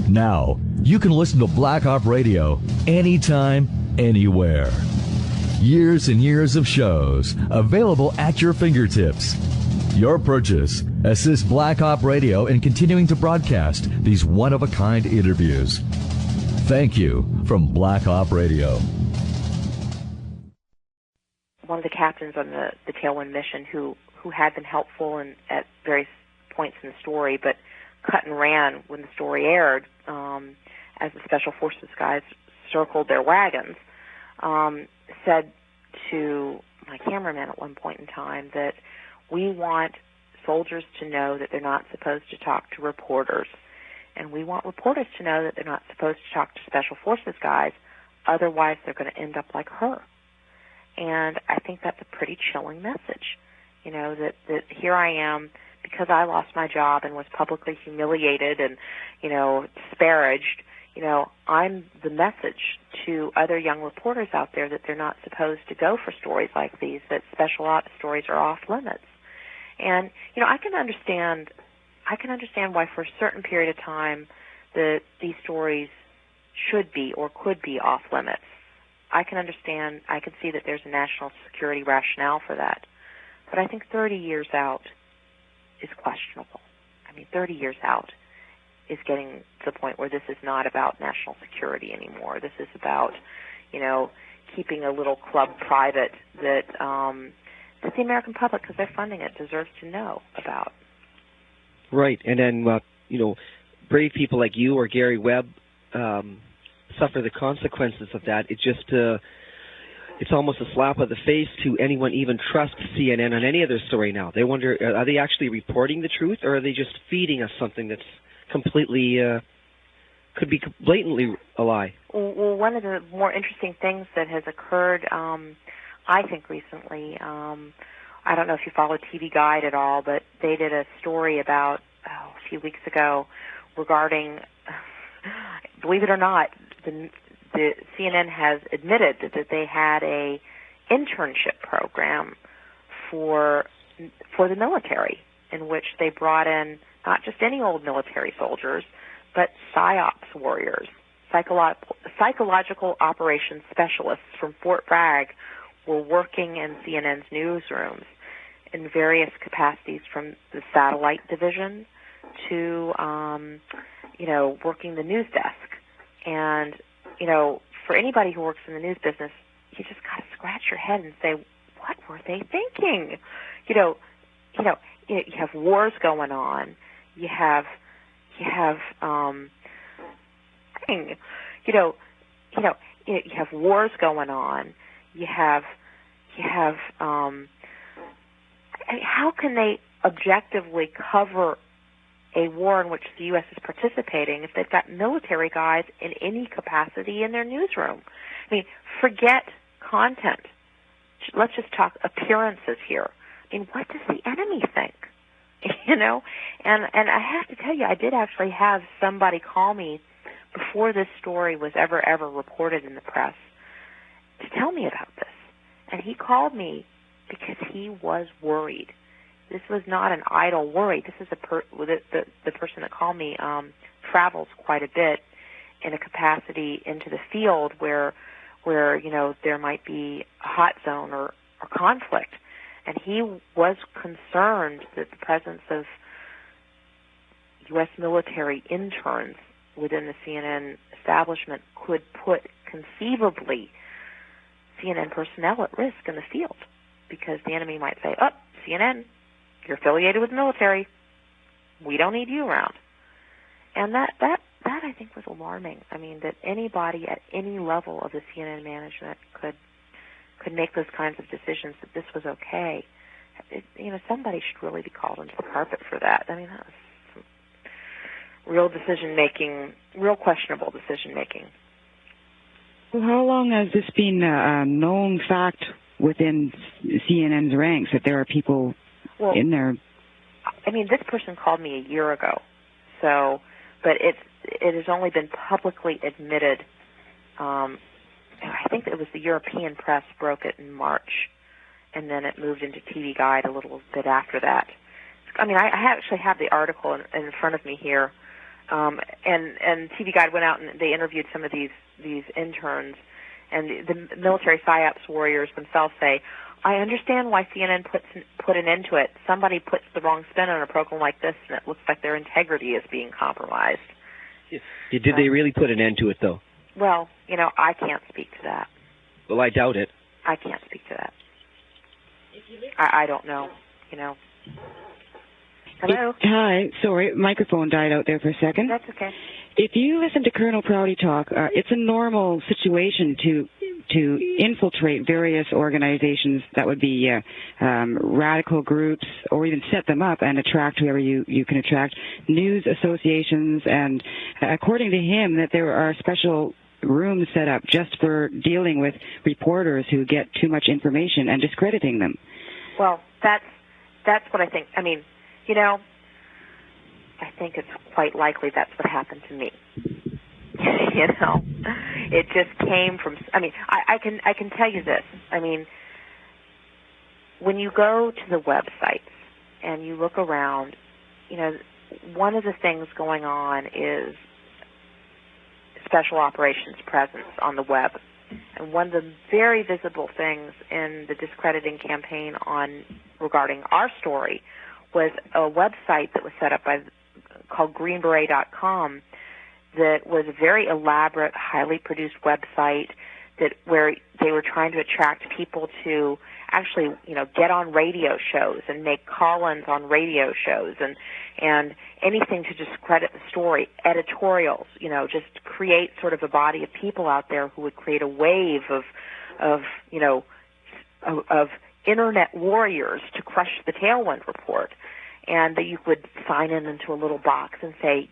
Now, you can listen to Black Op Radio anytime, anywhere. Years and years of shows available at your fingertips. Your purchase assists Black Op Radio in continuing to broadcast these one-of-a-kind interviews. Thank you from Black Op Radio. One of the captains on the Tailwind mission who had been helpful at various points in the story, but cut and ran when the story aired as the Special Forces guys circled their wagons, said to my cameraman at one point in time that we want soldiers to know that they're not supposed to talk to reporters, and we want reporters to know that they're not supposed to talk to Special Forces guys, otherwise they're going to end up like her. And I think that's a pretty chilling message, that here I am, because I lost my job and was publicly humiliated and, disparaged, I'm the message to other young reporters out there that they're not supposed to go for stories like these, that special ops stories are off limits. And, I can understand why for a certain period of time these stories should be or could be off limits. I can see that there's a national security rationale for that. But I think 30 years out is questionable. 30 years out is getting to the point where this is not about national security anymore. This is about, keeping a little club private that the American public, because they're funding it, deserves to know about. Right, and then, brave people like you or Gary Webb suffer the consequences of that. It just, it's almost a slap of the face to anyone even trust CNN on any other story now. They wonder, are they actually reporting the truth, or are they just feeding us something that's completely, could be blatantly a lie? Well, one of the more interesting things that has occurred, I think recently, I don't know if you follow TV Guide at all, but they did a story about, a few weeks ago regarding, believe it or not, the CNN has admitted that they had a internship program for the military, in which they brought in not just any old military soldiers, but PSYOPs warriors, psychological operations specialists from Fort Bragg were working in CNN's newsrooms in various capacities, from the satellite division to, working the news desk. And, for anybody who works in the news business, you just got to scratch your head and say, what were they thinking? You have wars going on. You have wars going on. You have how can they objectively cover a war in which the U.S. is participating if they've got military guys in any capacity in their newsroom? Forget content. Let's just talk appearances here. What does the enemy think? And I have to tell you, I did actually have somebody call me before this story was ever reported in the press to tell me about this. And he called me because he was worried. This was not an idle worry. This is the person that called me travels quite a bit in a capacity into the field where there might be a hot zone or conflict. And he was concerned that the presence of U.S. military interns within the CNN establishment could put conceivably CNN personnel at risk in the field, because the enemy might say, oh, CNN, you're affiliated with the military. We don't need you around. And that that I think was alarming. I mean, that anybody at any level of the CNN management could make those kinds of decisions, that this was okay. Somebody should really be called into the carpet for that. I mean, that was some real decision-making, real questionable decision-making. Well, how long has this been a known fact within CNN's ranks, that there are people in there? I mean, this person called me a year ago, but it has only been publicly admitted. I think it was the European press broke it in March, and then it moved into TV Guide a little bit after that. I mean, I actually have the article in front of me here, and TV Guide went out and they interviewed some of these interns, and the military PSYOPs warriors themselves say, I understand why CNN put an end to it. Somebody puts the wrong spin on a program like this, and it looks like their integrity is being compromised. Did they really put an end to it, though? Well, I can't speak to that. Well, I doubt it. I can't speak to that. I don't know, Hello? Hi. Sorry, microphone died out there for a second. That's okay. If you listen to Colonel Prouty talk, it's a normal situation to infiltrate various organizations that would be radical groups, or even set them up and attract whoever you can attract, news associations, and according to him, that there are special rooms set up just for dealing with reporters who get too much information and discrediting them. Well, that's what I think. I mean, I think it's quite likely that's what happened to me. It just came from. I mean, I can tell you this. I mean, when you go to the websites and you look around, one of the things going on is special operations presence on the web. And one of the very visible things in the discrediting campaign regarding our story was a website that was set up called greenberet.com that was a very elaborate, highly produced website where they were trying to attract people to actually, get on radio shows and make call-ins on radio shows and anything to discredit the story, editorials, just create sort of a body of people out there who would create a wave of internet warriors to crush the Tailwind report. And that you would sign into a little box and say,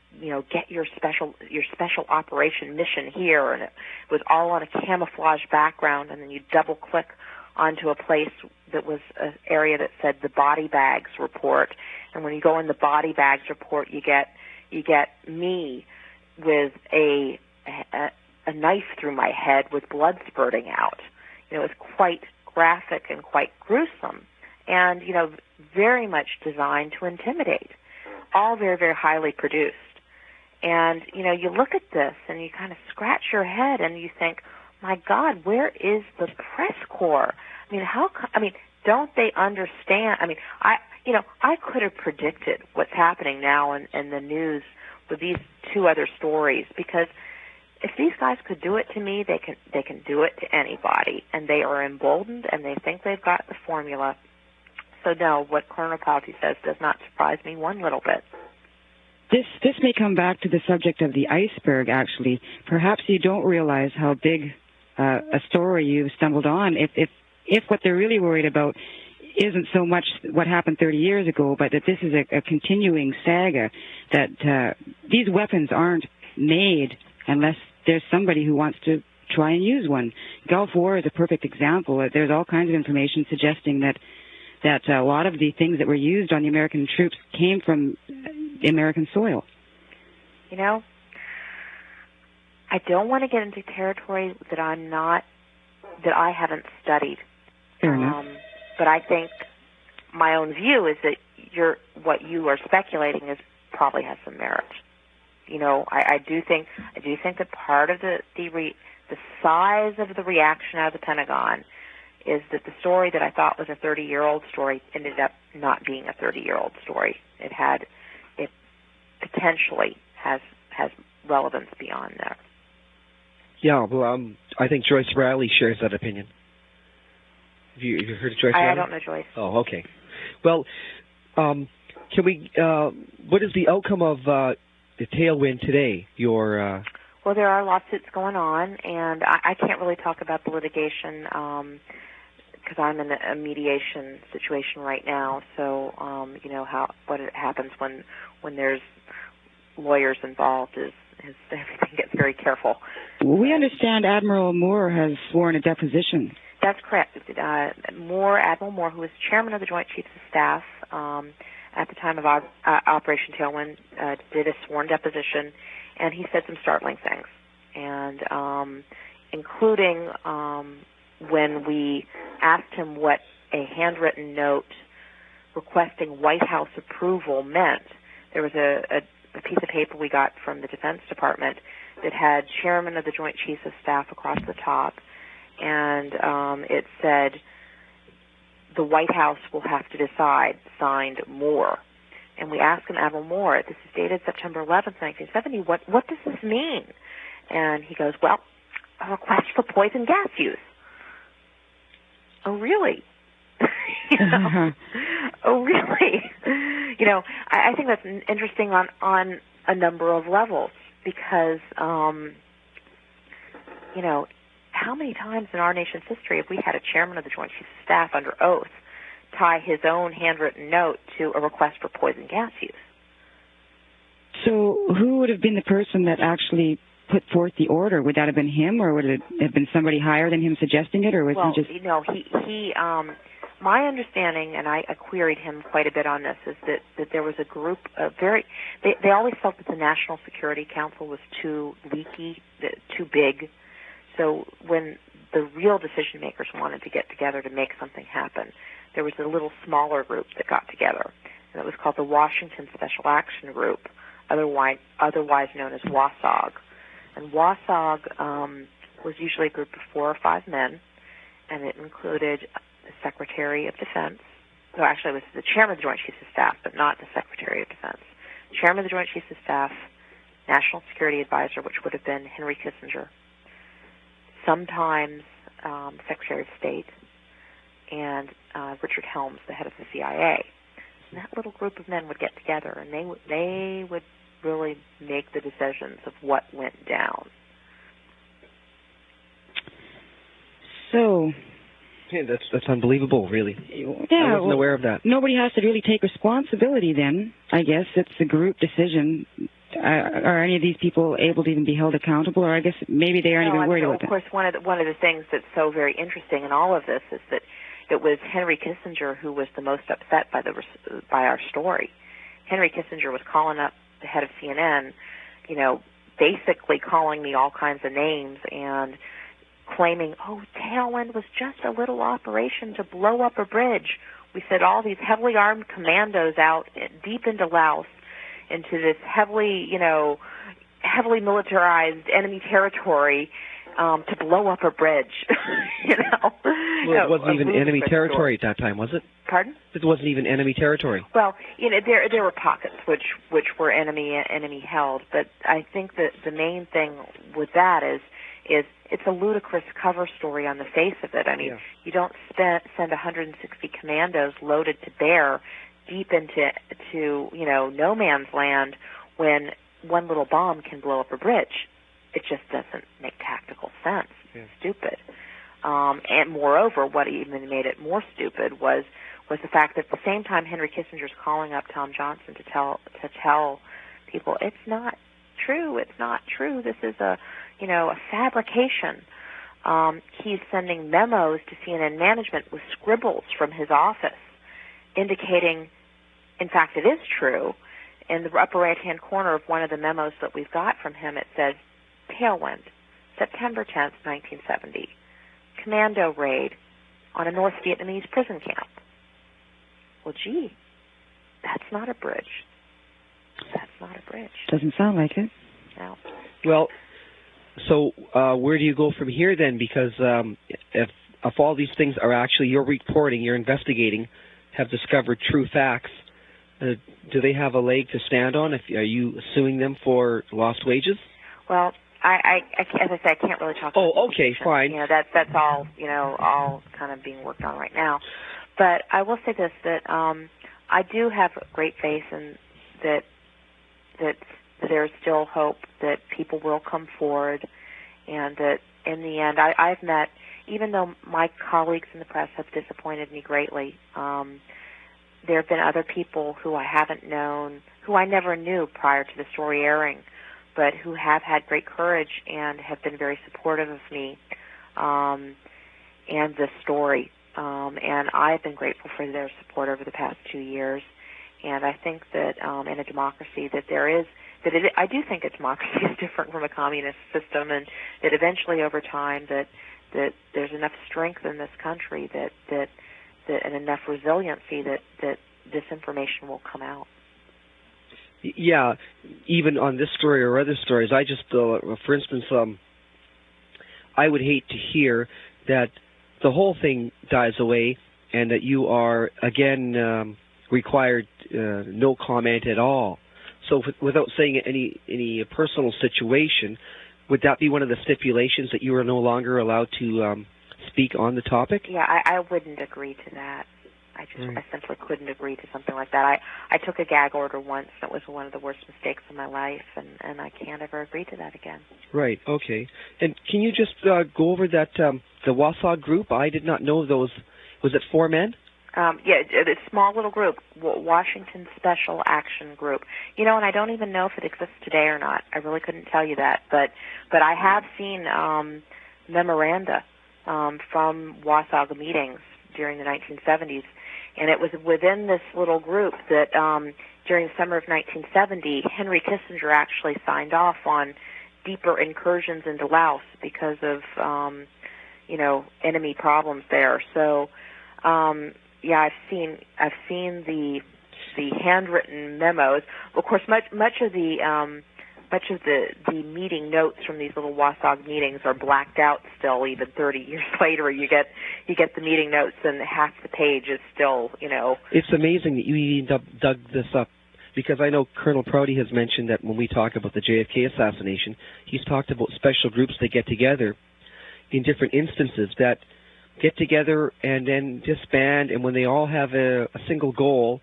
get your special operation mission here, and it was all on a camouflage background, and then you double click onto a place that was an area that said the body bags report, and when you go in the body bags report, you get me with a knife through my head with blood spurting out. It was quite graphic and quite gruesome, and very much designed to intimidate, all very, very highly produced. And, you look at this and you kind of scratch your head and you think, my God, where is the press corps? I mean, don't they understand? I mean, I could have predicted what's happening now in the news with these two other stories, because if these guys could do it to me, they can do it to anybody, and they are emboldened and they think they've got the formula. So no, what Colonel Prouty says does not surprise me one little bit. This may come back to the subject of the iceberg, actually. Perhaps you don't realize how big a story you've stumbled on if what they're really worried about isn't so much what happened 30 years ago, but that this is a continuing saga, that these weapons aren't made unless there's somebody who wants to try and use one. Gulf War is a perfect example. There's all kinds of information suggesting that a lot of the things that were used on the American troops came from the American soil. I don't want to get into territory that I haven't studied. Fair enough. But I think my own view is that what you are speculating probably has some merit. I do think that part of the size of the reaction out of the Pentagon is that the story that I thought was a 30-year-old story ended up not being a 30-year-old story. It potentially has relevance beyond that. Yeah, well, I think Joyce Riley shares that opinion. Have you heard of Joyce Riley? I don't know Joyce. Oh, okay. Well, can we? What is the outcome of Tailwind today? Your Well, there are lawsuits going on, and I can't really talk about the litigation because I'm in a mediation situation right now. So, what happens when there's lawyers involved is everything gets very careful. We understand Admiral Moore has sworn a deposition. That's correct. Admiral Moore, who was chairman of the Joint Chiefs of Staff at the time of Operation Tailwind, did a sworn deposition, and he said some startling things, and including when we asked him what a handwritten note requesting White House approval meant. There was a piece of paper we got from the Defense Department that had Chairman of the Joint Chiefs of Staff across the top, and it said, the White House will have to decide, signed Moore. And we asked him, Admiral Moore, this is dated September 11th, 1970, what does this mean? And he goes, well, a request for poison gas use. Oh, really? Oh, really? I think that's interesting on a number of levels because, how many times in our nation's history have we had a chairman of the Joint Chiefs of Staff under oath tie his own handwritten note to a request for poison gas use? So who would have been the person that actually put forth the order? Would that have been him, or would it have been somebody higher than him suggesting it, or was he just... he my understanding, and I queried him quite a bit on this, is that there was a group of they always felt that the National Security Council was too leaky, too big. So when the real decision makers wanted to get together to make something happen, there was a little smaller group that got together, and it was called the Washington Special Action Group, otherwise known as WASOG. And WASOG was usually a group of 4 or 5 men, and it included the Secretary of Defense. So actually, it was the Chairman of the Joint Chiefs of Staff, but not the Secretary of Defense. Chairman of the Joint Chiefs of Staff, National Security Advisor, which would have been Henry Kissinger, sometimes Secretary of State, and Richard Helms, the head of the CIA. And that little group of men would get together, and they would really make the decisions of what went down. So... yeah, that's unbelievable, really. Yeah, I wasn't aware of that. Nobody has to really take responsibility then. I guess it's a group decision. Are any of these people able to even be held accountable, or I guess maybe they aren't even worried about that? Of course, one of the things that's so very interesting in all of this is that it was Henry Kissinger who was the most upset by our story. Henry Kissinger was calling up the head of CNN, basically calling me all kinds of names and claiming, Tailwind was just a little operation to blow up a bridge. We sent all these heavily armed commandos out deep into Laos, into this heavily militarized enemy territory to blow up a bridge. Well, it wasn't even enemy territory at that time, was it? Pardon? It wasn't even enemy territory. Well, there were pockets which were enemy held, but I think that the main thing with that is it's a ludicrous cover story on the face of it. I mean, you don't send 160 commandos loaded to bear deep into no man's land when one little bomb can blow up a bridge. It just doesn't make tactical sense. It's stupid. And moreover, what even made it more stupid was the fact that at the same time Henry Kissinger's calling up Tom Johnson to tell people it's not true. This is a fabrication. He's sending memos to CNN management with scribbles from his office indicating, in fact, it is true. In the upper right-hand corner of one of the memos that we've got from him, it says, Tailwind, September 10th, 1970, commando raid on a North Vietnamese prison camp. Well, gee, that's not a bridge. Doesn't sound like it. No. Well, so where do you go from here then? Because if all these things are actually you're reporting, you're investigating, have discovered true facts, do they have a leg to stand on? Are you suing them for lost wages? Well, I as I say, I can't really talk. Oh, okay, fine. That's all all kind of being worked on right now. But I will say this, that I do have great faith in that there's still hope that people will come forward, and that in the end, I've met, even though my colleagues in the press have disappointed me greatly, there have been other people who I haven't known, who I never knew prior to the story airing, but who have had great courage and have been very supportive of me and this story. And I've been grateful for their support over the past 2 years. And I think that in a democracy that I do think a democracy is different from a communist system, and that eventually over time that there's enough strength in this country that and enough resiliency that this information will come out. Yeah, even on this story or other stories, I just, for instance, I would hate to hear that the whole thing dies away and that you are, again, required no comment at all. So without saying any personal situation, would that be one of the stipulations that you are no longer allowed to speak on the topic? Yeah, I wouldn't agree to that. I simply couldn't agree to something like that. I took a gag order once. That was one of the worst mistakes of my life, and I can't ever agree to that again. Right, okay. And can you just go over that, the Wausau group? I did not know those. Was it 4 men? Yeah, it's a small little group, Washington Special Action Group. You know, and I don't even know if it exists today or not. I really couldn't tell you that. But I have seen memoranda from Wausau meetings during the 1970s. And it was within this little group that during the summer of 1970, Henry Kissinger actually signed off on deeper incursions into Laos because of, enemy problems there. So, yeah, I've seen the handwritten memos. Of course, much of the meeting notes from these little Wausau meetings are blacked out still. Even 30 years later, you get the meeting notes, and half the page is still, It's amazing that you even dug this up, because I know Colonel Prouty has mentioned that when we talk about the JFK assassination, he's talked about special groups that get together in different instances that get together and then disband, and when they all have a single goal,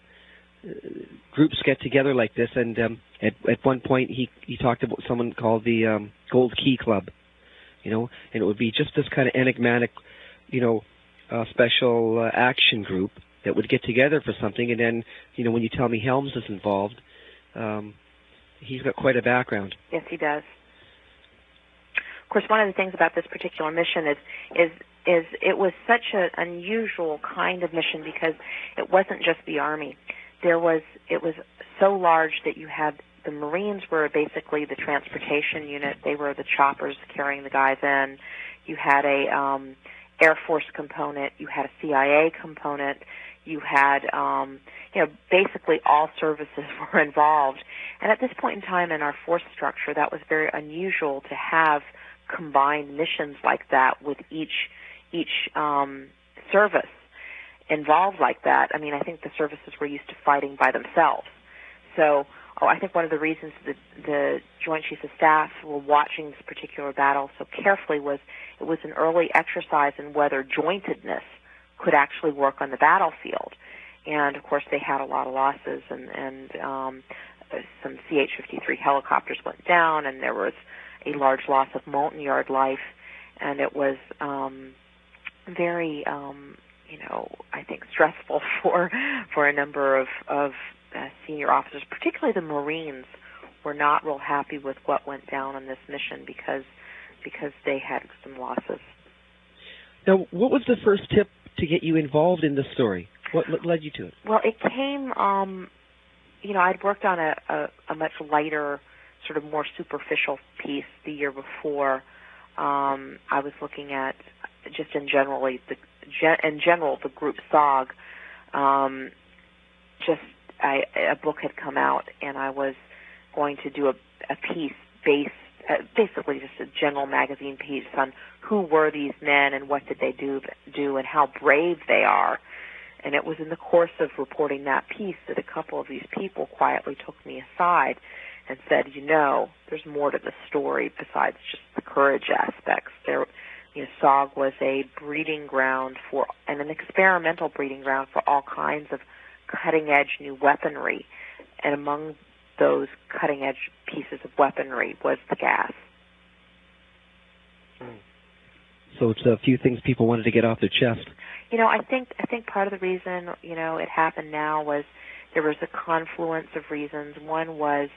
groups get together like this. And at one point he talked about someone called the Gold Key Club, and it would be just this kind of enigmatic, special action group that would get together for something. And then, when you tell me Helms is involved, he's got quite a background. Yes, he does. Of course, one of the things about this particular mission is it was such an unusual kind of mission because it wasn't just the Army. It was so large that you had the Marines were basically the transportation unit. They were the choppers carrying the guys in. You had a Air Force component. You had a CIA component. You had, basically all services were involved. And at this point in time in our force structure, that was very unusual to have combined missions like that with each service involved like that. I mean, I think the services were used to fighting by themselves. So I think one of the reasons that the Joint Chiefs of Staff were watching this particular battle so carefully was it was an early exercise in whether jointedness could actually work on the battlefield. And, of course, they had a lot of losses, and some CH-53 helicopters went down, and there was a large loss of molten yard life, and it was very, I think stressful for a number of senior officers, particularly the Marines, were not real happy with what went down on this mission because they had some losses. Now, what was the first tip to get you involved in the story? What led you to it? Well, it came, I'd worked on a much lighter, sort of more superficial piece the year before. I was looking at just in general the group SOG. A book had come out, and I was going to do a piece basically just a general magazine piece on who were these men and what did they do and how brave they are. And it was in the course of reporting that piece that a couple of these people quietly took me aside and said, there's more to the story besides just the courage aspects. SOG was a breeding ground and an experimental breeding ground for all kinds of cutting-edge new weaponry. And among those cutting-edge pieces of weaponry was the gas. So it's a few things people wanted to get off their chest. I think part of the reason, it happened now was there was a confluence of reasons. One was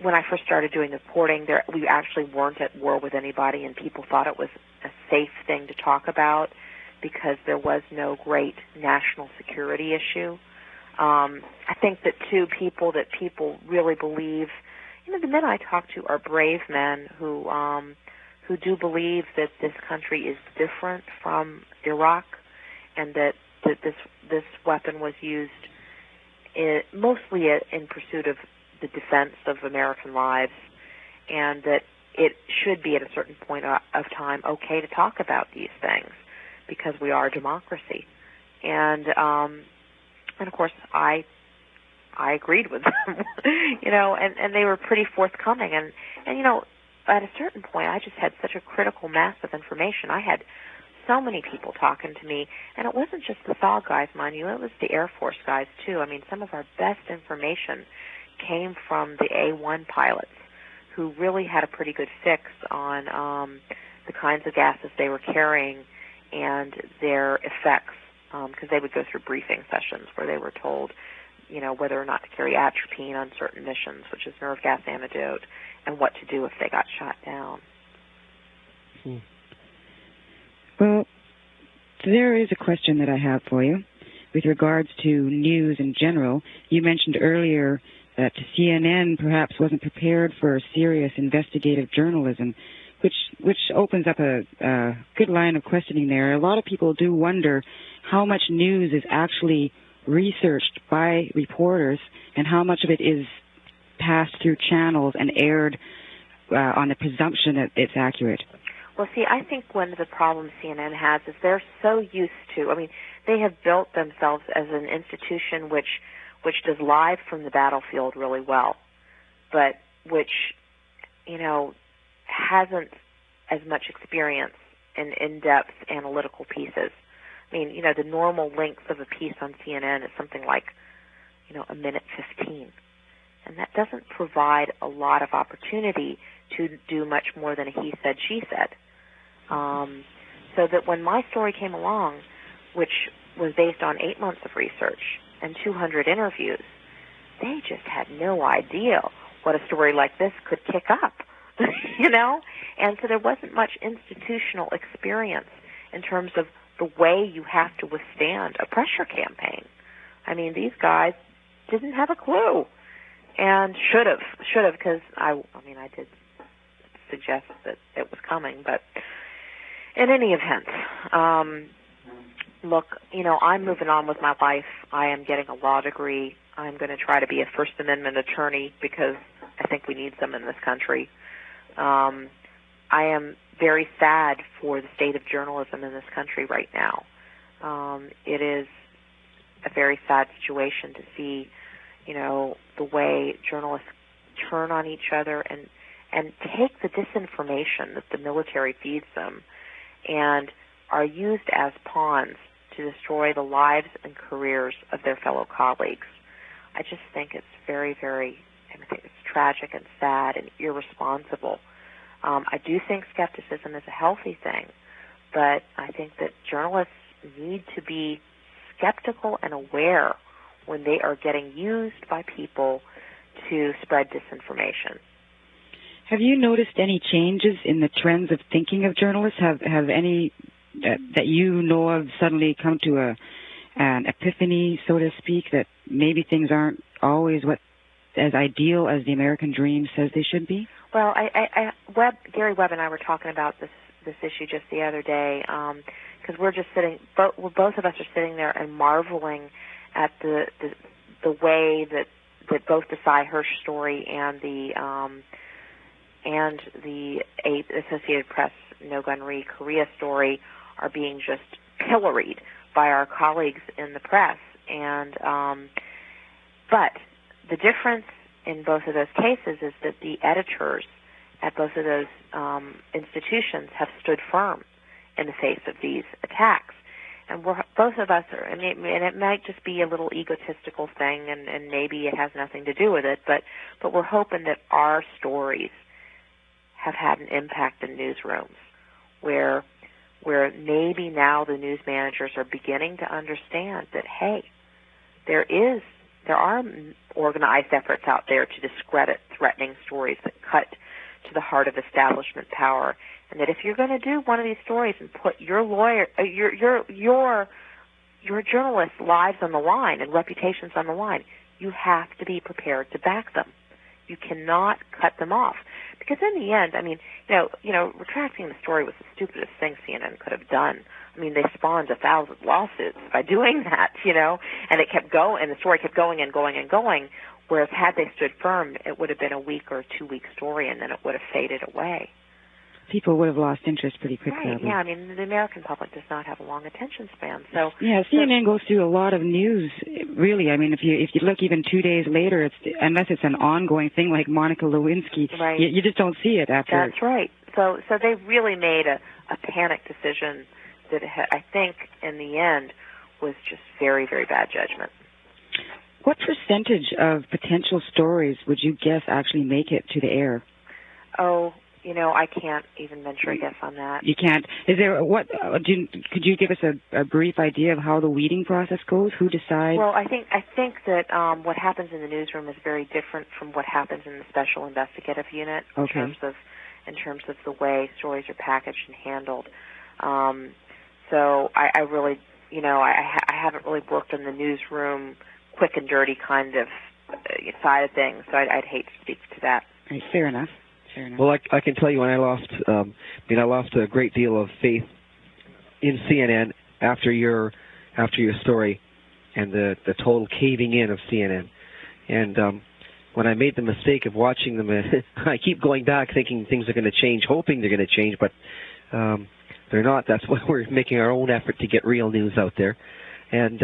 when I first started doing the reporting, we actually weren't at war with anybody, and people thought it was a safe thing to talk about because there was no great national security issue. I think that, too, people really believe, the men I talk to are brave men who do believe that this country is different from Iraq, and that this weapon was used mostly in pursuit of the defense of American lives, and that it should be at a certain point of time okay to talk about these things because we are a democracy. And of course I agreed with them, and they were pretty forthcoming. And at a certain point, I just had such a critical mass of information. I had so many people talking to me, and it wasn't just the THAAD guys, mind you, it was the Air Force guys, too. I mean, some of our best information came from the A-1 pilots who really had a pretty good fix on the kinds of gases they were carrying and their effects, because they would go through briefing sessions where they were told, whether or not to carry atropine on certain missions, which is nerve gas antidote, and what to do if they got shot down. Well, there is a question that I have for you with regards to news in general. You mentioned earlier that CNN perhaps wasn't prepared for serious investigative journalism, which opens up a good line of questioning there. A lot of people do wonder how much news is actually researched by reporters and how much of it is passed through channels and aired on the presumption that it's accurate. Well, see, I think one of the problems CNN has is they're so used to, they have built themselves as an institution which does live from the battlefield really well, but which, hasn't as much experience in in-depth analytical pieces. The normal length of a piece on CNN is something like, a minute 15. And that doesn't provide a lot of opportunity to do much more than a he said, she said. So that when my story came along, which was based on 8 months of research and 200 interviews, they just had no idea what a story like this could kick up, And so there wasn't much institutional experience in terms of the way you have to withstand a pressure campaign. These guys didn't have a clue, and should have, because I did suggest that it was coming, but in any event, look, I'm moving on with my life. I am getting a law degree. I'm going to try to be a First Amendment attorney because I think we need them in this country. I am very sad for the state of journalism in this country right now. It is a very sad situation to see, the way journalists turn on each other and take the disinformation that the military feeds them and are used as pawns to destroy the lives and careers of their fellow colleagues. I just think it's very, very, I think it's tragic and sad and irresponsible. I do think skepticism is a healthy thing, but I think that journalists need to be skeptical and aware when they are getting used by people to spread disinformation. Have you noticed any changes in the trends of thinking of journalists? Have any that you know of suddenly come to an epiphany, so to speak, that maybe things aren't always as ideal as the American dream says they should be? Well, Gary Webb and I were talking about this issue just the other day because we're just sitting, both of us are sitting there and marveling at the way that both the Cy Hirsch story and the Associated Press No Gun Re Korea story are being just pilloried by our colleagues in the press. And but the difference in both of those cases is that the editors at both of those institutions have stood firm in the face of these attacks. we're both of us are, and it might just be a little egotistical thing, and maybe it has nothing to do with it, but we're hoping that our stories have had an impact in newsrooms, where maybe now the news managers are beginning to understand that, hey, there are organized efforts out there to discredit threatening stories that cut to the heart of establishment power, and that if you're going to do one of these stories and put your journalists' lives on the line and reputations on the line, you have to be prepared to back them. You cannot cut them off, because in the end, I mean, retracting the story was the stupidest thing CNN could have done. I mean, they spawned 1,000 lawsuits by doing that, and it kept going, and the story kept going and going and going. Whereas had they stood firm, it would have been a week or 2 week story, and then it would have faded away. People would have lost interest pretty quickly. Right, yeah, I mean, the American public does not have a long attention span. So yeah, CNN goes through a lot of news, really. I mean, if you look even 2 days later, unless it's an ongoing thing like Monica Lewinsky, right. you just don't see it after. That's right. So they really made a panic decision that I think, in the end, was just very, very bad judgment. What percentage of potential stories would you guess actually make it to the air? Oh, I can't even venture a guess on that. You can't. Is there could you give us a brief idea of how the weeding process goes? Who decides? Well, I think that what happens in the newsroom is very different from what happens in the special investigative unit in terms of the way stories are packaged and handled. So I really, I haven't really worked in the newsroom quick and dirty kind of side of things, so I'd hate to speak to that. Right, fair enough. Well, I can tell you when I lost a great deal of faith in CNN after your story and the total caving in of CNN. And when I made the mistake of watching them, I keep going back thinking things are going to change, hoping they're going to change, but they're not. That's why we're making our own effort to get real news out there. And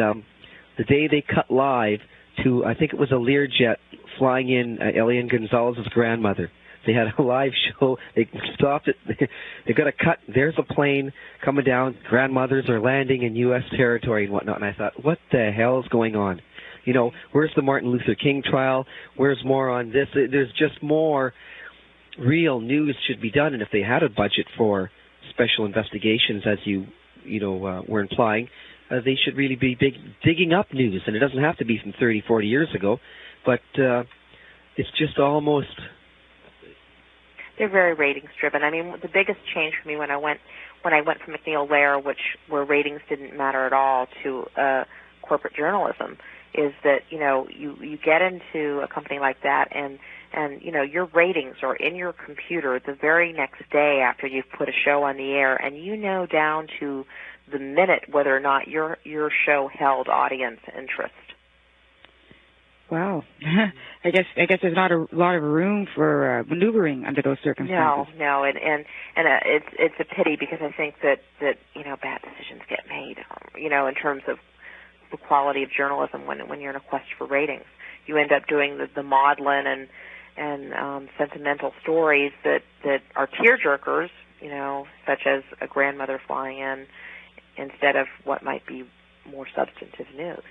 the day they cut live to, I think it was a Learjet flying in Elian Gonzalez's grandmother. They had a live show. They stopped it. They got a cut. There's a plane coming down. Grandmothers are landing in U.S. territory and whatnot. And I thought, what the hell is going on? Where's the Martin Luther King trial? Where's more on this? There's just more real news should be done. And if they had a budget for special investigations, as you were implying, they should really be digging up news. And it doesn't have to be from 30, 40 years ago, but it's just almost... They're very ratings driven. I mean, the biggest change for me when I went from McNeil Lehrer, where ratings didn't matter at all, to corporate journalism, is that you get into a company like that, and your ratings are in your computer the very next day after you've put a show on the air, and down to the minute whether or not your show held audience interest. Wow. I guess there's not a lot of room for maneuvering under those circumstances. No, and it's a pity, because I think that bad decisions get made, in terms of the quality of journalism when you're in a quest for ratings. You end up doing the maudlin and sentimental stories that are tearjerkers, such as a grandmother flying in, instead of what might be more substantive news.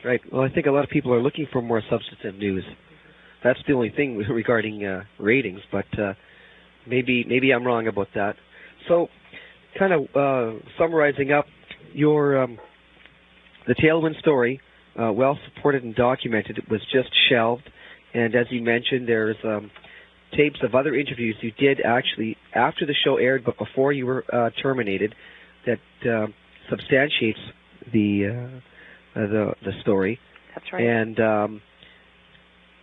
Right. Well, I think a lot of people are looking for more substantive news. That's the only thing regarding ratings, but maybe I'm wrong about that. So, kind of summarizing up your the Tailwind story, well supported and documented. It was just shelved, and as you mentioned, there's tapes of other interviews you did actually after the show aired, but before you were terminated, that substantiates the story. That's right. And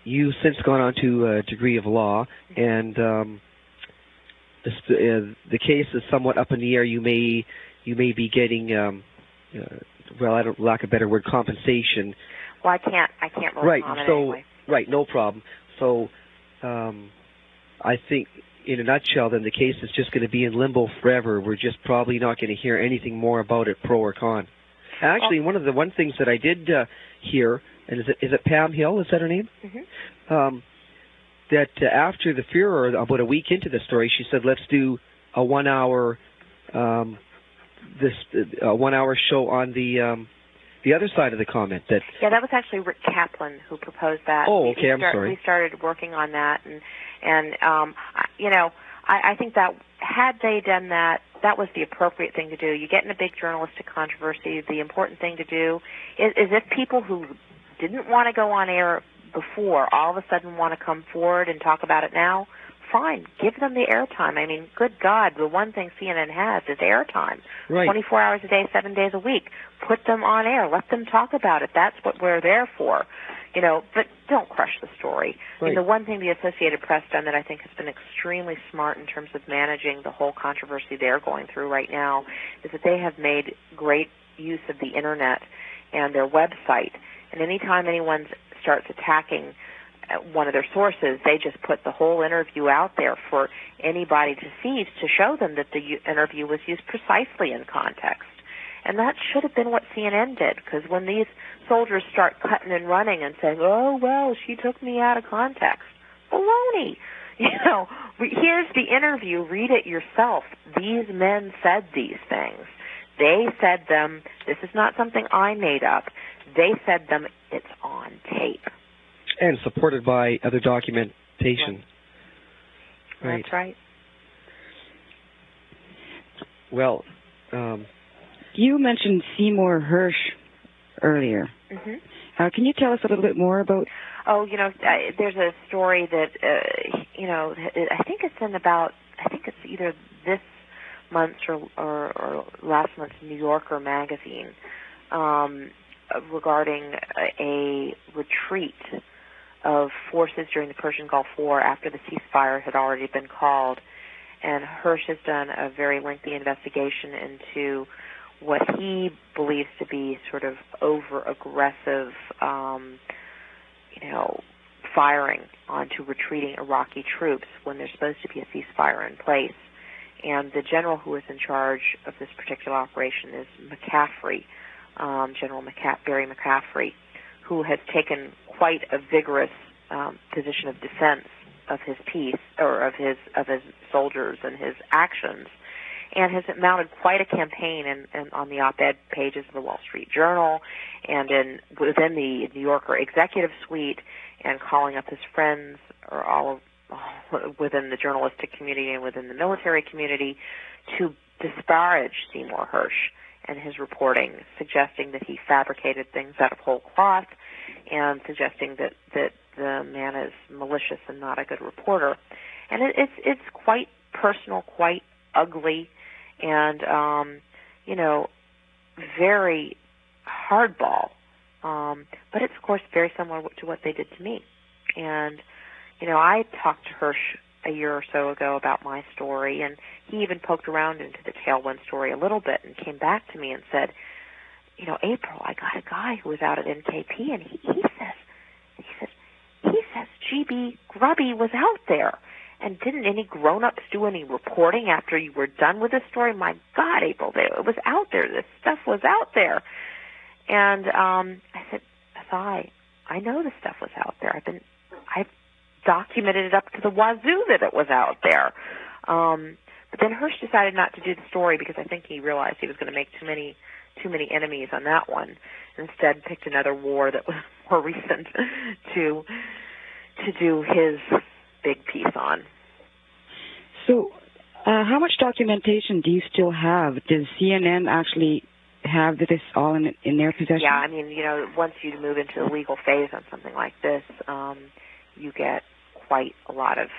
you've since gone on to a degree of law, and the case is somewhat up in the air. You may be getting, lack of a better word, compensation. Well, I can't really comment anyway. Right, no problem. So, I think, in a nutshell, then the case is just going to be in limbo forever. We're just probably not going to hear anything more about it, pro or con. Actually, one things that I did hear, and is it Pam Hill? Is that her name? Mm-hmm. That after the furor, about a week into the story, she said, "Let's do a 1 hour this 1 hour show on the other side of the comment that. Yeah, that was actually Rick Kaplan who proposed that. Oh, okay. I'm sorry. We started working on that, and I think that had they done that, that was the appropriate thing to do. You get in a big journalistic controversy, the important thing to do is if people who didn't want to go on air before all of a sudden want to come forward and talk about it now, fine, give them the airtime. I mean, good God, the one thing CNN has is airtime. Right. 24 hours a day, 7 days a week. Put them on air. Let them talk about it. That's what we're there for. But don't crush the story. Right. I mean, the one thing the Associated Press done that I think has been extremely smart in terms of managing the whole controversy they're going through right now is that they have made great use of the Internet and their website. And anytime anyone starts attacking one of their sources, they just put the whole interview out there for anybody to see to show them that the interview was used precisely in context. And that should have been what CNN did, because when these soldiers start cutting and running and saying, oh, well, she took me out of context, baloney. Here's the interview. Read it yourself. These men said these things. They said them. This is not something I made up. They said them. It's on tape. And supported by other documentation. Right. That's right. Well, you mentioned Seymour Hersh earlier. Mm-hmm. Can you tell us a little bit more about? Oh, there's a story that I think it's it's either this month's or last month's New Yorker magazine regarding a retreat of forces during the Persian Gulf War after the ceasefire had already been called. And Hersh has done a very lengthy investigation into what he believes to be sort of over-aggressive, firing onto retreating Iraqi troops when there's supposed to be a ceasefire in place. And the general who is in charge of this particular operation is McCaffrey, General Barry McCaffrey, who has taken quite a vigorous position of defense of his peace, or of his soldiers and his actions, and has mounted quite a campaign on the op-ed pages of the Wall Street Journal and within the New Yorker executive suite, and calling up his friends or all within the journalistic community and within the military community to disparage Seymour Hersh and his reporting, suggesting that he fabricated things out of whole cloth, and suggesting that the man is malicious and not a good reporter. And it's quite personal, quite ugly, and very hardball. But it's, of course, very similar to what they did to me. And I talked to Hersh a year or so ago about my story, and he even poked around into the Tailwind story a little bit and came back to me and said, April, I got a guy who was out at NKP, and he says GB Grubby was out there. And didn't any grown-ups do any reporting after you were done with this story? My God, April, it was out there. This stuff was out there. And I said, I know the stuff was out there. I've documented it up to the wazoo that it was out there. But then Hersh decided not to do the story because I think he realized he was going to make too many enemies on that one. Instead, picked another war that was more recent to do his big piece on. So, how much documentation do you still have? Does CNN actually have this all in their possession? Yeah, I mean, once you move into the legal phase on something like this, you get quite a lot of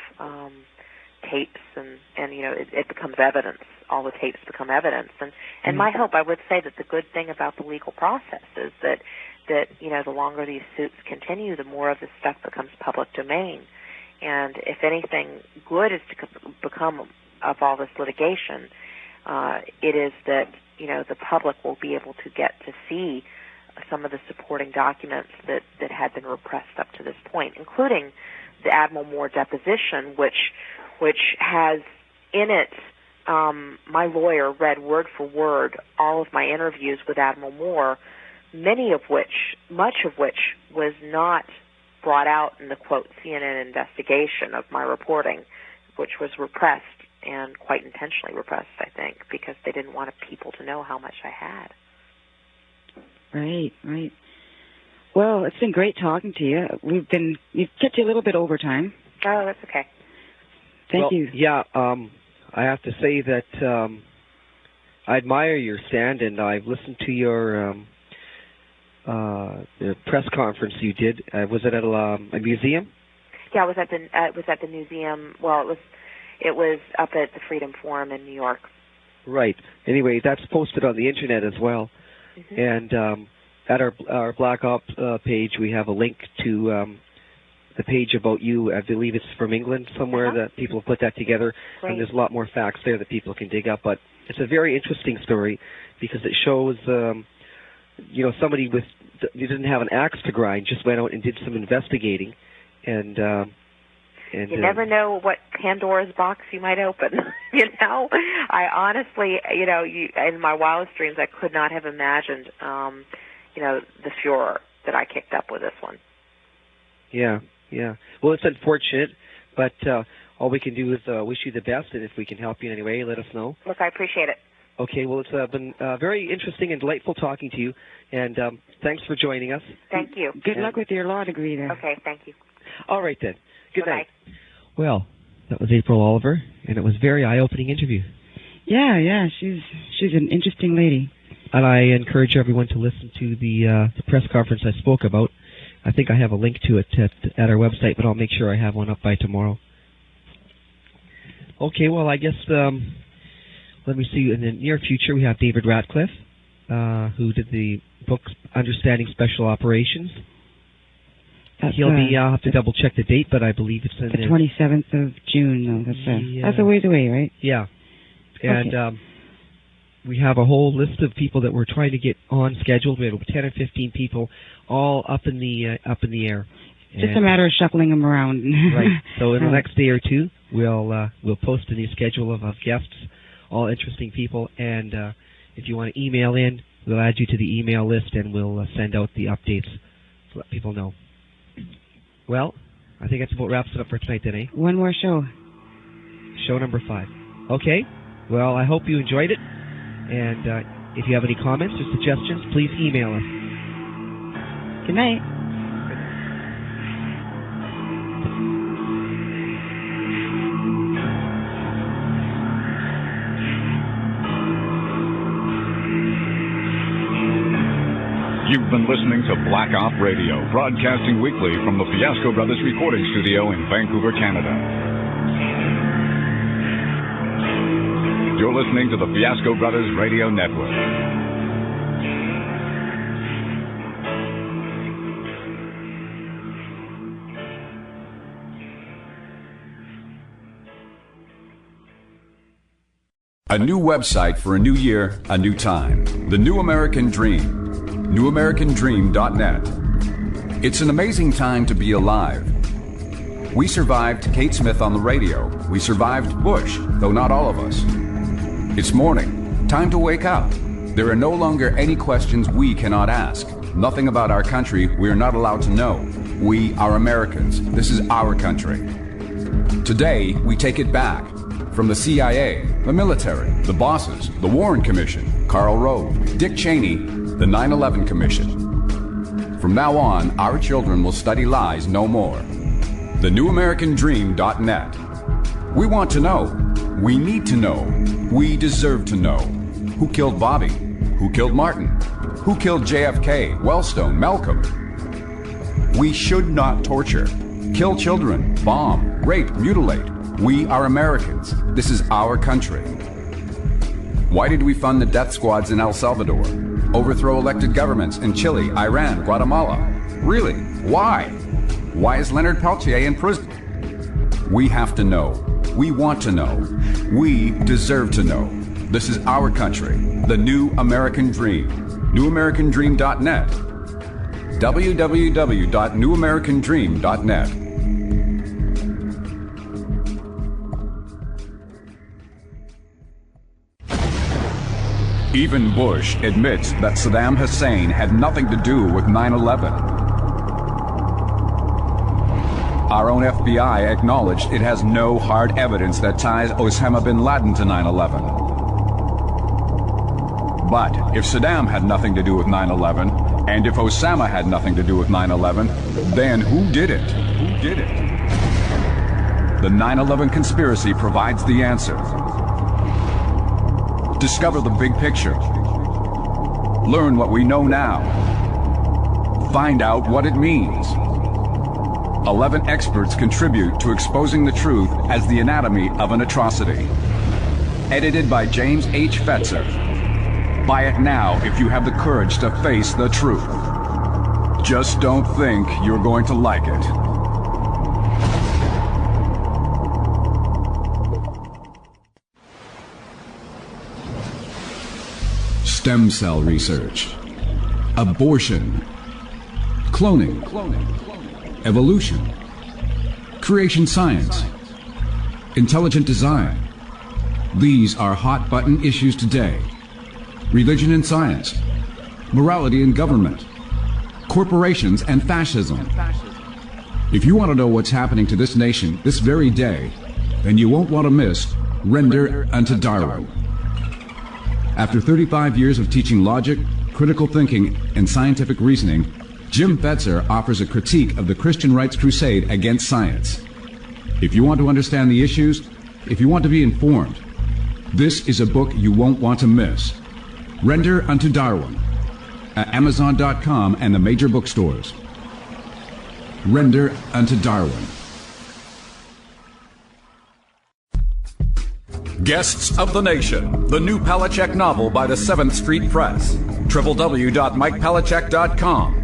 tapes, and it becomes evidence. All the tapes become evidence. And my hope, I would say that the good thing about the legal process is that the longer these suits continue, the more of this stuff becomes public domain. And if anything good is to become of all this litigation, it is that, the public will be able to get to see some of the supporting documents that had been repressed up to this point, including the Admiral Moore deposition, which has in it, my lawyer read word for word all of my interviews with Admiral Moore, much of which was not brought out in the, quote, CNN investigation of my reporting, which was repressed and quite intentionally repressed, I think, because they didn't want people to know how much I had. Right, right. Well, it's been great talking to you. We've kept you a little bit over time. Oh, that's okay. Thank you. Yeah, I have to say that I admire your stand, and I've listened to your the press conference you did. Was it at a museum? Yeah, it was at the museum. Well, it was up at the Freedom Forum in New York. Right. Anyway, that's posted on the internet as well. Mm-hmm. And at our Black Ops page, we have a link to the page about you. I believe it's from England somewhere that people have put that together. Great. And there's a lot more facts there that people can dig up. But it's a very interesting story because it shows, somebody you didn't have an axe to grind, just went out and did some investigating. And you never know what Pandora's box you might open. I honestly, in my wildest dreams, I could not have imagined, the furor that I kicked up with this one. Yeah. Well, it's unfortunate, but all we can do is wish you the best, and if we can help you in any way, let us know. Look, I appreciate it. Okay, well, it's been very interesting and delightful talking to you, and thanks for joining us. Thank you. Good luck with your law degree there. Okay, thank you. All right, then. Good night. Well, that was April Oliver, and it was a very eye-opening interview. Yeah, she's an interesting lady. And I encourage everyone to listen to the press conference I spoke about. I think I have a link to it at our website, but I'll make sure I have one up by tomorrow. Okay, well, I guess, let me see, in the near future we have David Ratcliffe, who did the book Understanding Special Operations. I'll have to double check the date, but I believe it's in the 27th of June. Though. That's a ways away, right? Yeah. And we have a whole list of people that we're trying to get on scheduled. We have 10 or 15 people, all up in the air. Just a matter of shuffling them around. Right. So in the next day or two, we'll post a new schedule of guests, all interesting people. And if you want to email in, we'll add you to the email list, and we'll send out the updates to let people know. Well, I think that's about wraps it up for tonight, then, eh? One more show. Show number 5. Okay. Well, I hope you enjoyed it. And if you have any comments or suggestions, please email us. Good night. You've been listening to Black Op Radio, broadcasting weekly from the Fiasco Brothers recording studio in Vancouver, Canada. You're listening to the Fiasco Brothers Radio Network. A new website for a new year, a new time. The New American Dream. NewAmericanDream.net. It's an amazing time to be alive. We survived Kate Smith on the radio. We survived Bush, though not all of us. It's morning. Time to wake up. There are no longer any questions we cannot ask. Nothing about our country we are not allowed to know. We are Americans. This is our country. Today, we take it back. From the CIA, the military, the bosses, the Warren Commission, Karl Rove, Dick Cheney, the 9/11 Commission. From now on, our children will study lies no more. TheNewAmericanDream.net. We want to know. We need to know. We deserve to know. Who killed Bobby? Who killed Martin? Who killed JFK, Wellstone, Malcolm? We should not torture, kill children, bomb, rape, mutilate. We are Americans. This is our country. Why did we fund the death squads in El Salvador? Overthrow elected governments in Chile, Iran, Guatemala? Really? Why? Why is Leonard Peltier in prison? We have to know. We want to know. We deserve to know. This is our country. The New American Dream. NewAmericanDream.net. www.NewAmericanDream.net. Even Bush admits that Saddam Hussein had nothing to do with 9/11. Our own FBI acknowledged it has no hard evidence that ties Osama bin Laden to 9/11. But if Saddam had nothing to do with 9/11, and if Osama had nothing to do with 9/11, then who did it? Who did it? The 9/11 conspiracy provides the answer. Discover the big picture. Learn what we know now. Find out what it means. 11 experts contribute to exposing the truth as the anatomy of an atrocity. Edited by James H. Fetzer. Buy it now if you have the courage to face the truth. Just don't think you're going to like it. Stem cell research, abortion, cloning, evolution, creation science, intelligent design. These are hot button issues today. Religion and science, morality and government, corporations and fascism. If you want to know what's happening to this nation this very day, then you won't want to miss Render unto Darwin. After 35 years of teaching logic, critical thinking, and scientific reasoning, Jim Fetzer offers a critique of the Christian rights crusade against science. If you want to understand the issues, if you want to be informed, this is a book you won't want to miss. Render unto Darwin, at Amazon.com and the major bookstores. Render unto Darwin. Guests of the Nation, the new Palachuk novel by the 7th Street Press. www.mikepalachuk.com.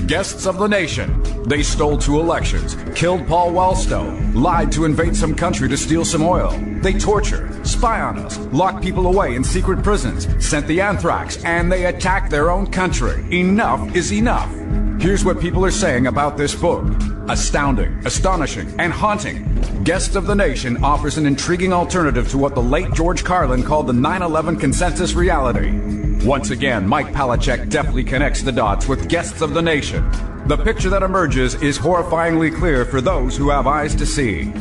Guests of the Nation, they stole 2 elections, killed Paul Wellstone, lied to invade some country to steal some oil. They torture, spy on us, lock people away in secret prisons, sent the anthrax, and they attacked their own country. Enough is enough. Here's what people are saying about this book. Astounding, astonishing, and haunting. Guests of the Nation offers an intriguing alternative to what the late George Carlin called the 9/11 consensus reality. Once again, Mike Palachuk deftly connects the dots with Guests of the Nation. The picture that emerges is horrifyingly clear for those who have eyes to see.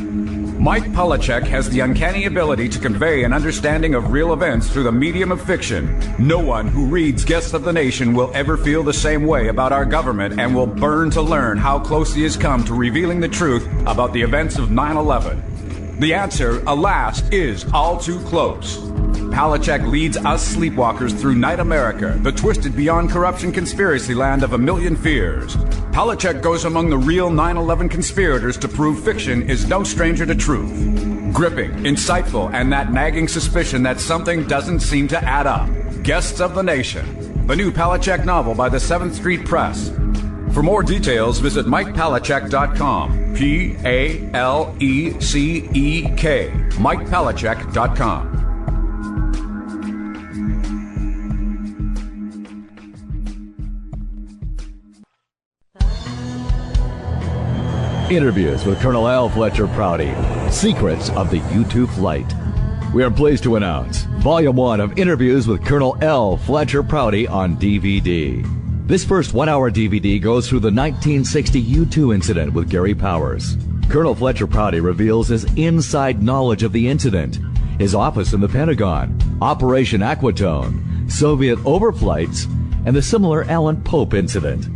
Mike Palachuk has the uncanny ability to convey an understanding of real events through the medium of fiction. No one who reads Guests of the Nation will ever feel the same way about our government and will burn to learn how close he has come to revealing the truth about the events of 9/11. The answer, alas, is all too close. Palachuk leads us sleepwalkers through Night America, the twisted beyond corruption conspiracy land of a million fears. Palachuk goes among the real 9/11 conspirators to prove fiction is no stranger to truth. Gripping, insightful, and that nagging suspicion that something doesn't seem to add up. Guests of the Nation, the new Palachuk novel by the 7th Street Press. For more details, visit MikePalachuk.com. P-A-L-E-C-E-K. MikePalachuk.com. Interviews with Colonel L. Fletcher Prouty, Secrets of the U-2 Flight. We are pleased to announce Volume 1 of Interviews with Colonel L. Fletcher Prouty on DVD. This first 1-hour DVD goes through the 1960 U-2 incident with Gary Powers. Colonel Fletcher Prouty reveals his inside knowledge of the incident, his office in the Pentagon, Operation Aquatone, Soviet overflights, and the similar Alan Pope incident.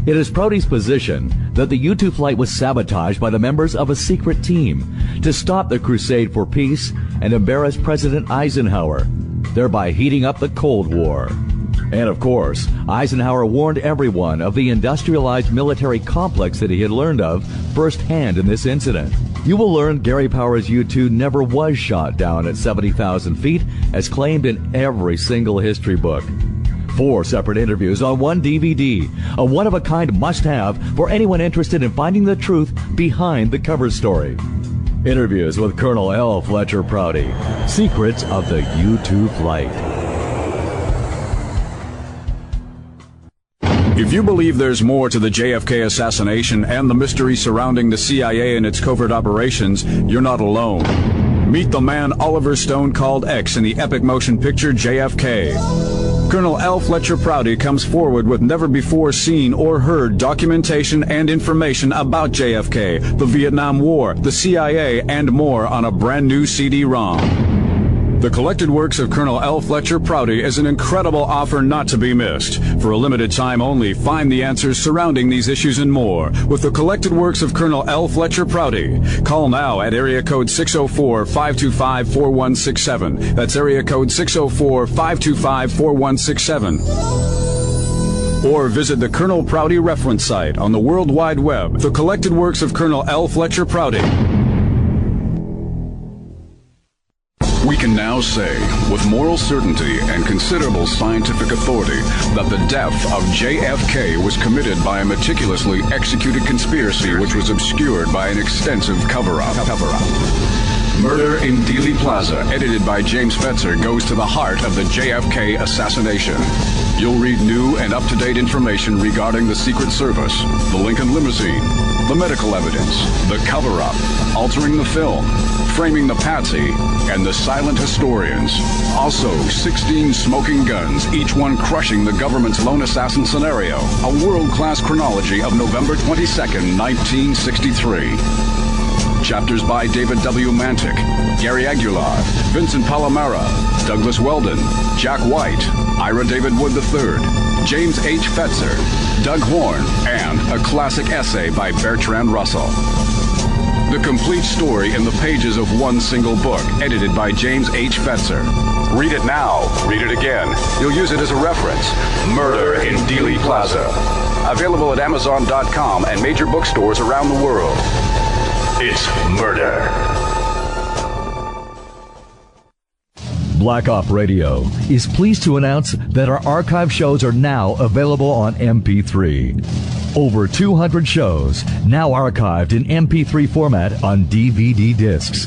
It is Prouty's position that the U-2 flight was sabotaged by the members of a secret team to stop the crusade for peace and embarrass President Eisenhower, thereby heating up the Cold War. And of course, Eisenhower warned everyone of the industrialized military complex that he had learned of firsthand in this incident. You will learn Gary Powers' U-2 never was shot down at 70,000 feet, as claimed in every single history book. 4 separate interviews on one DVD, a one-of-a-kind must-have for anyone interested in finding the truth behind the cover story. Interviews with Colonel L. Fletcher Prouty, Secrets of the U-2 Flight. If you believe there's more to the JFK assassination and the mystery surrounding the CIA and its covert operations, you're not alone. Meet the man Oliver Stone called X in the epic motion picture JFK. Colonel L. Fletcher Prouty comes forward with never-before-seen or heard documentation and information about JFK, the Vietnam War, the CIA, and more on a brand-new CD-ROM. The collected works of Colonel L. Fletcher Prouty is an incredible offer not to be missed. For a limited time only, find the answers surrounding these issues and more with the collected works of Colonel L. Fletcher Prouty. Call now at area code 604-525-4167. That's area code 604-525-4167. Or visit the Colonel Prouty reference site on the World Wide Web. The collected works of Colonel L. Fletcher Prouty. We can now say, with moral certainty and considerable scientific authority, that the death of JFK was committed by a meticulously executed conspiracy which was obscured by an extensive cover-up. Murder in Dealey Plaza, edited by James Fetzer, goes to the heart of the JFK assassination. You'll read new and up-to-date information regarding the Secret Service, the Lincoln limousine, the medical evidence, the cover-up, altering the film, framing the patsy, and the silent historians. Also, 16 smoking guns, each one crushing the government's lone assassin scenario. A world-class chronology of November 22nd, 1963. Chapters by David W. Mantic, Gary Aguilar, Vincent Palomera, Douglas Weldon, Jack White, Ira David Wood III, James H. Fetzer, Doug Horn, and a classic essay by Bertrand Russell. The complete story in the pages of one single book, edited by James H. Fetzer. Read it now, read it again. You'll use it as a reference. Murder in Dealey Plaza. Available at Amazon.com and major bookstores around the world. It's murder. Black Op Radio is pleased to announce that our archive shows are now available on MP3. Over 200 shows now archived in MP3 format on DVD discs.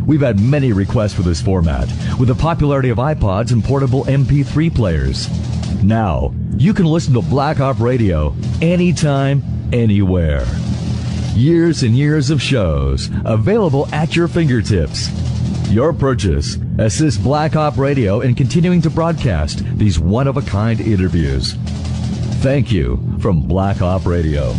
We've had many requests for this format, with the popularity of iPods and portable MP3 players. Now, you can listen to Black Op Radio anytime, anywhere. Years and years of shows available at your fingertips. Your purchase assists Black Op Radio in continuing to broadcast these one-of-a-kind interviews. Thank you from Black Op Radio.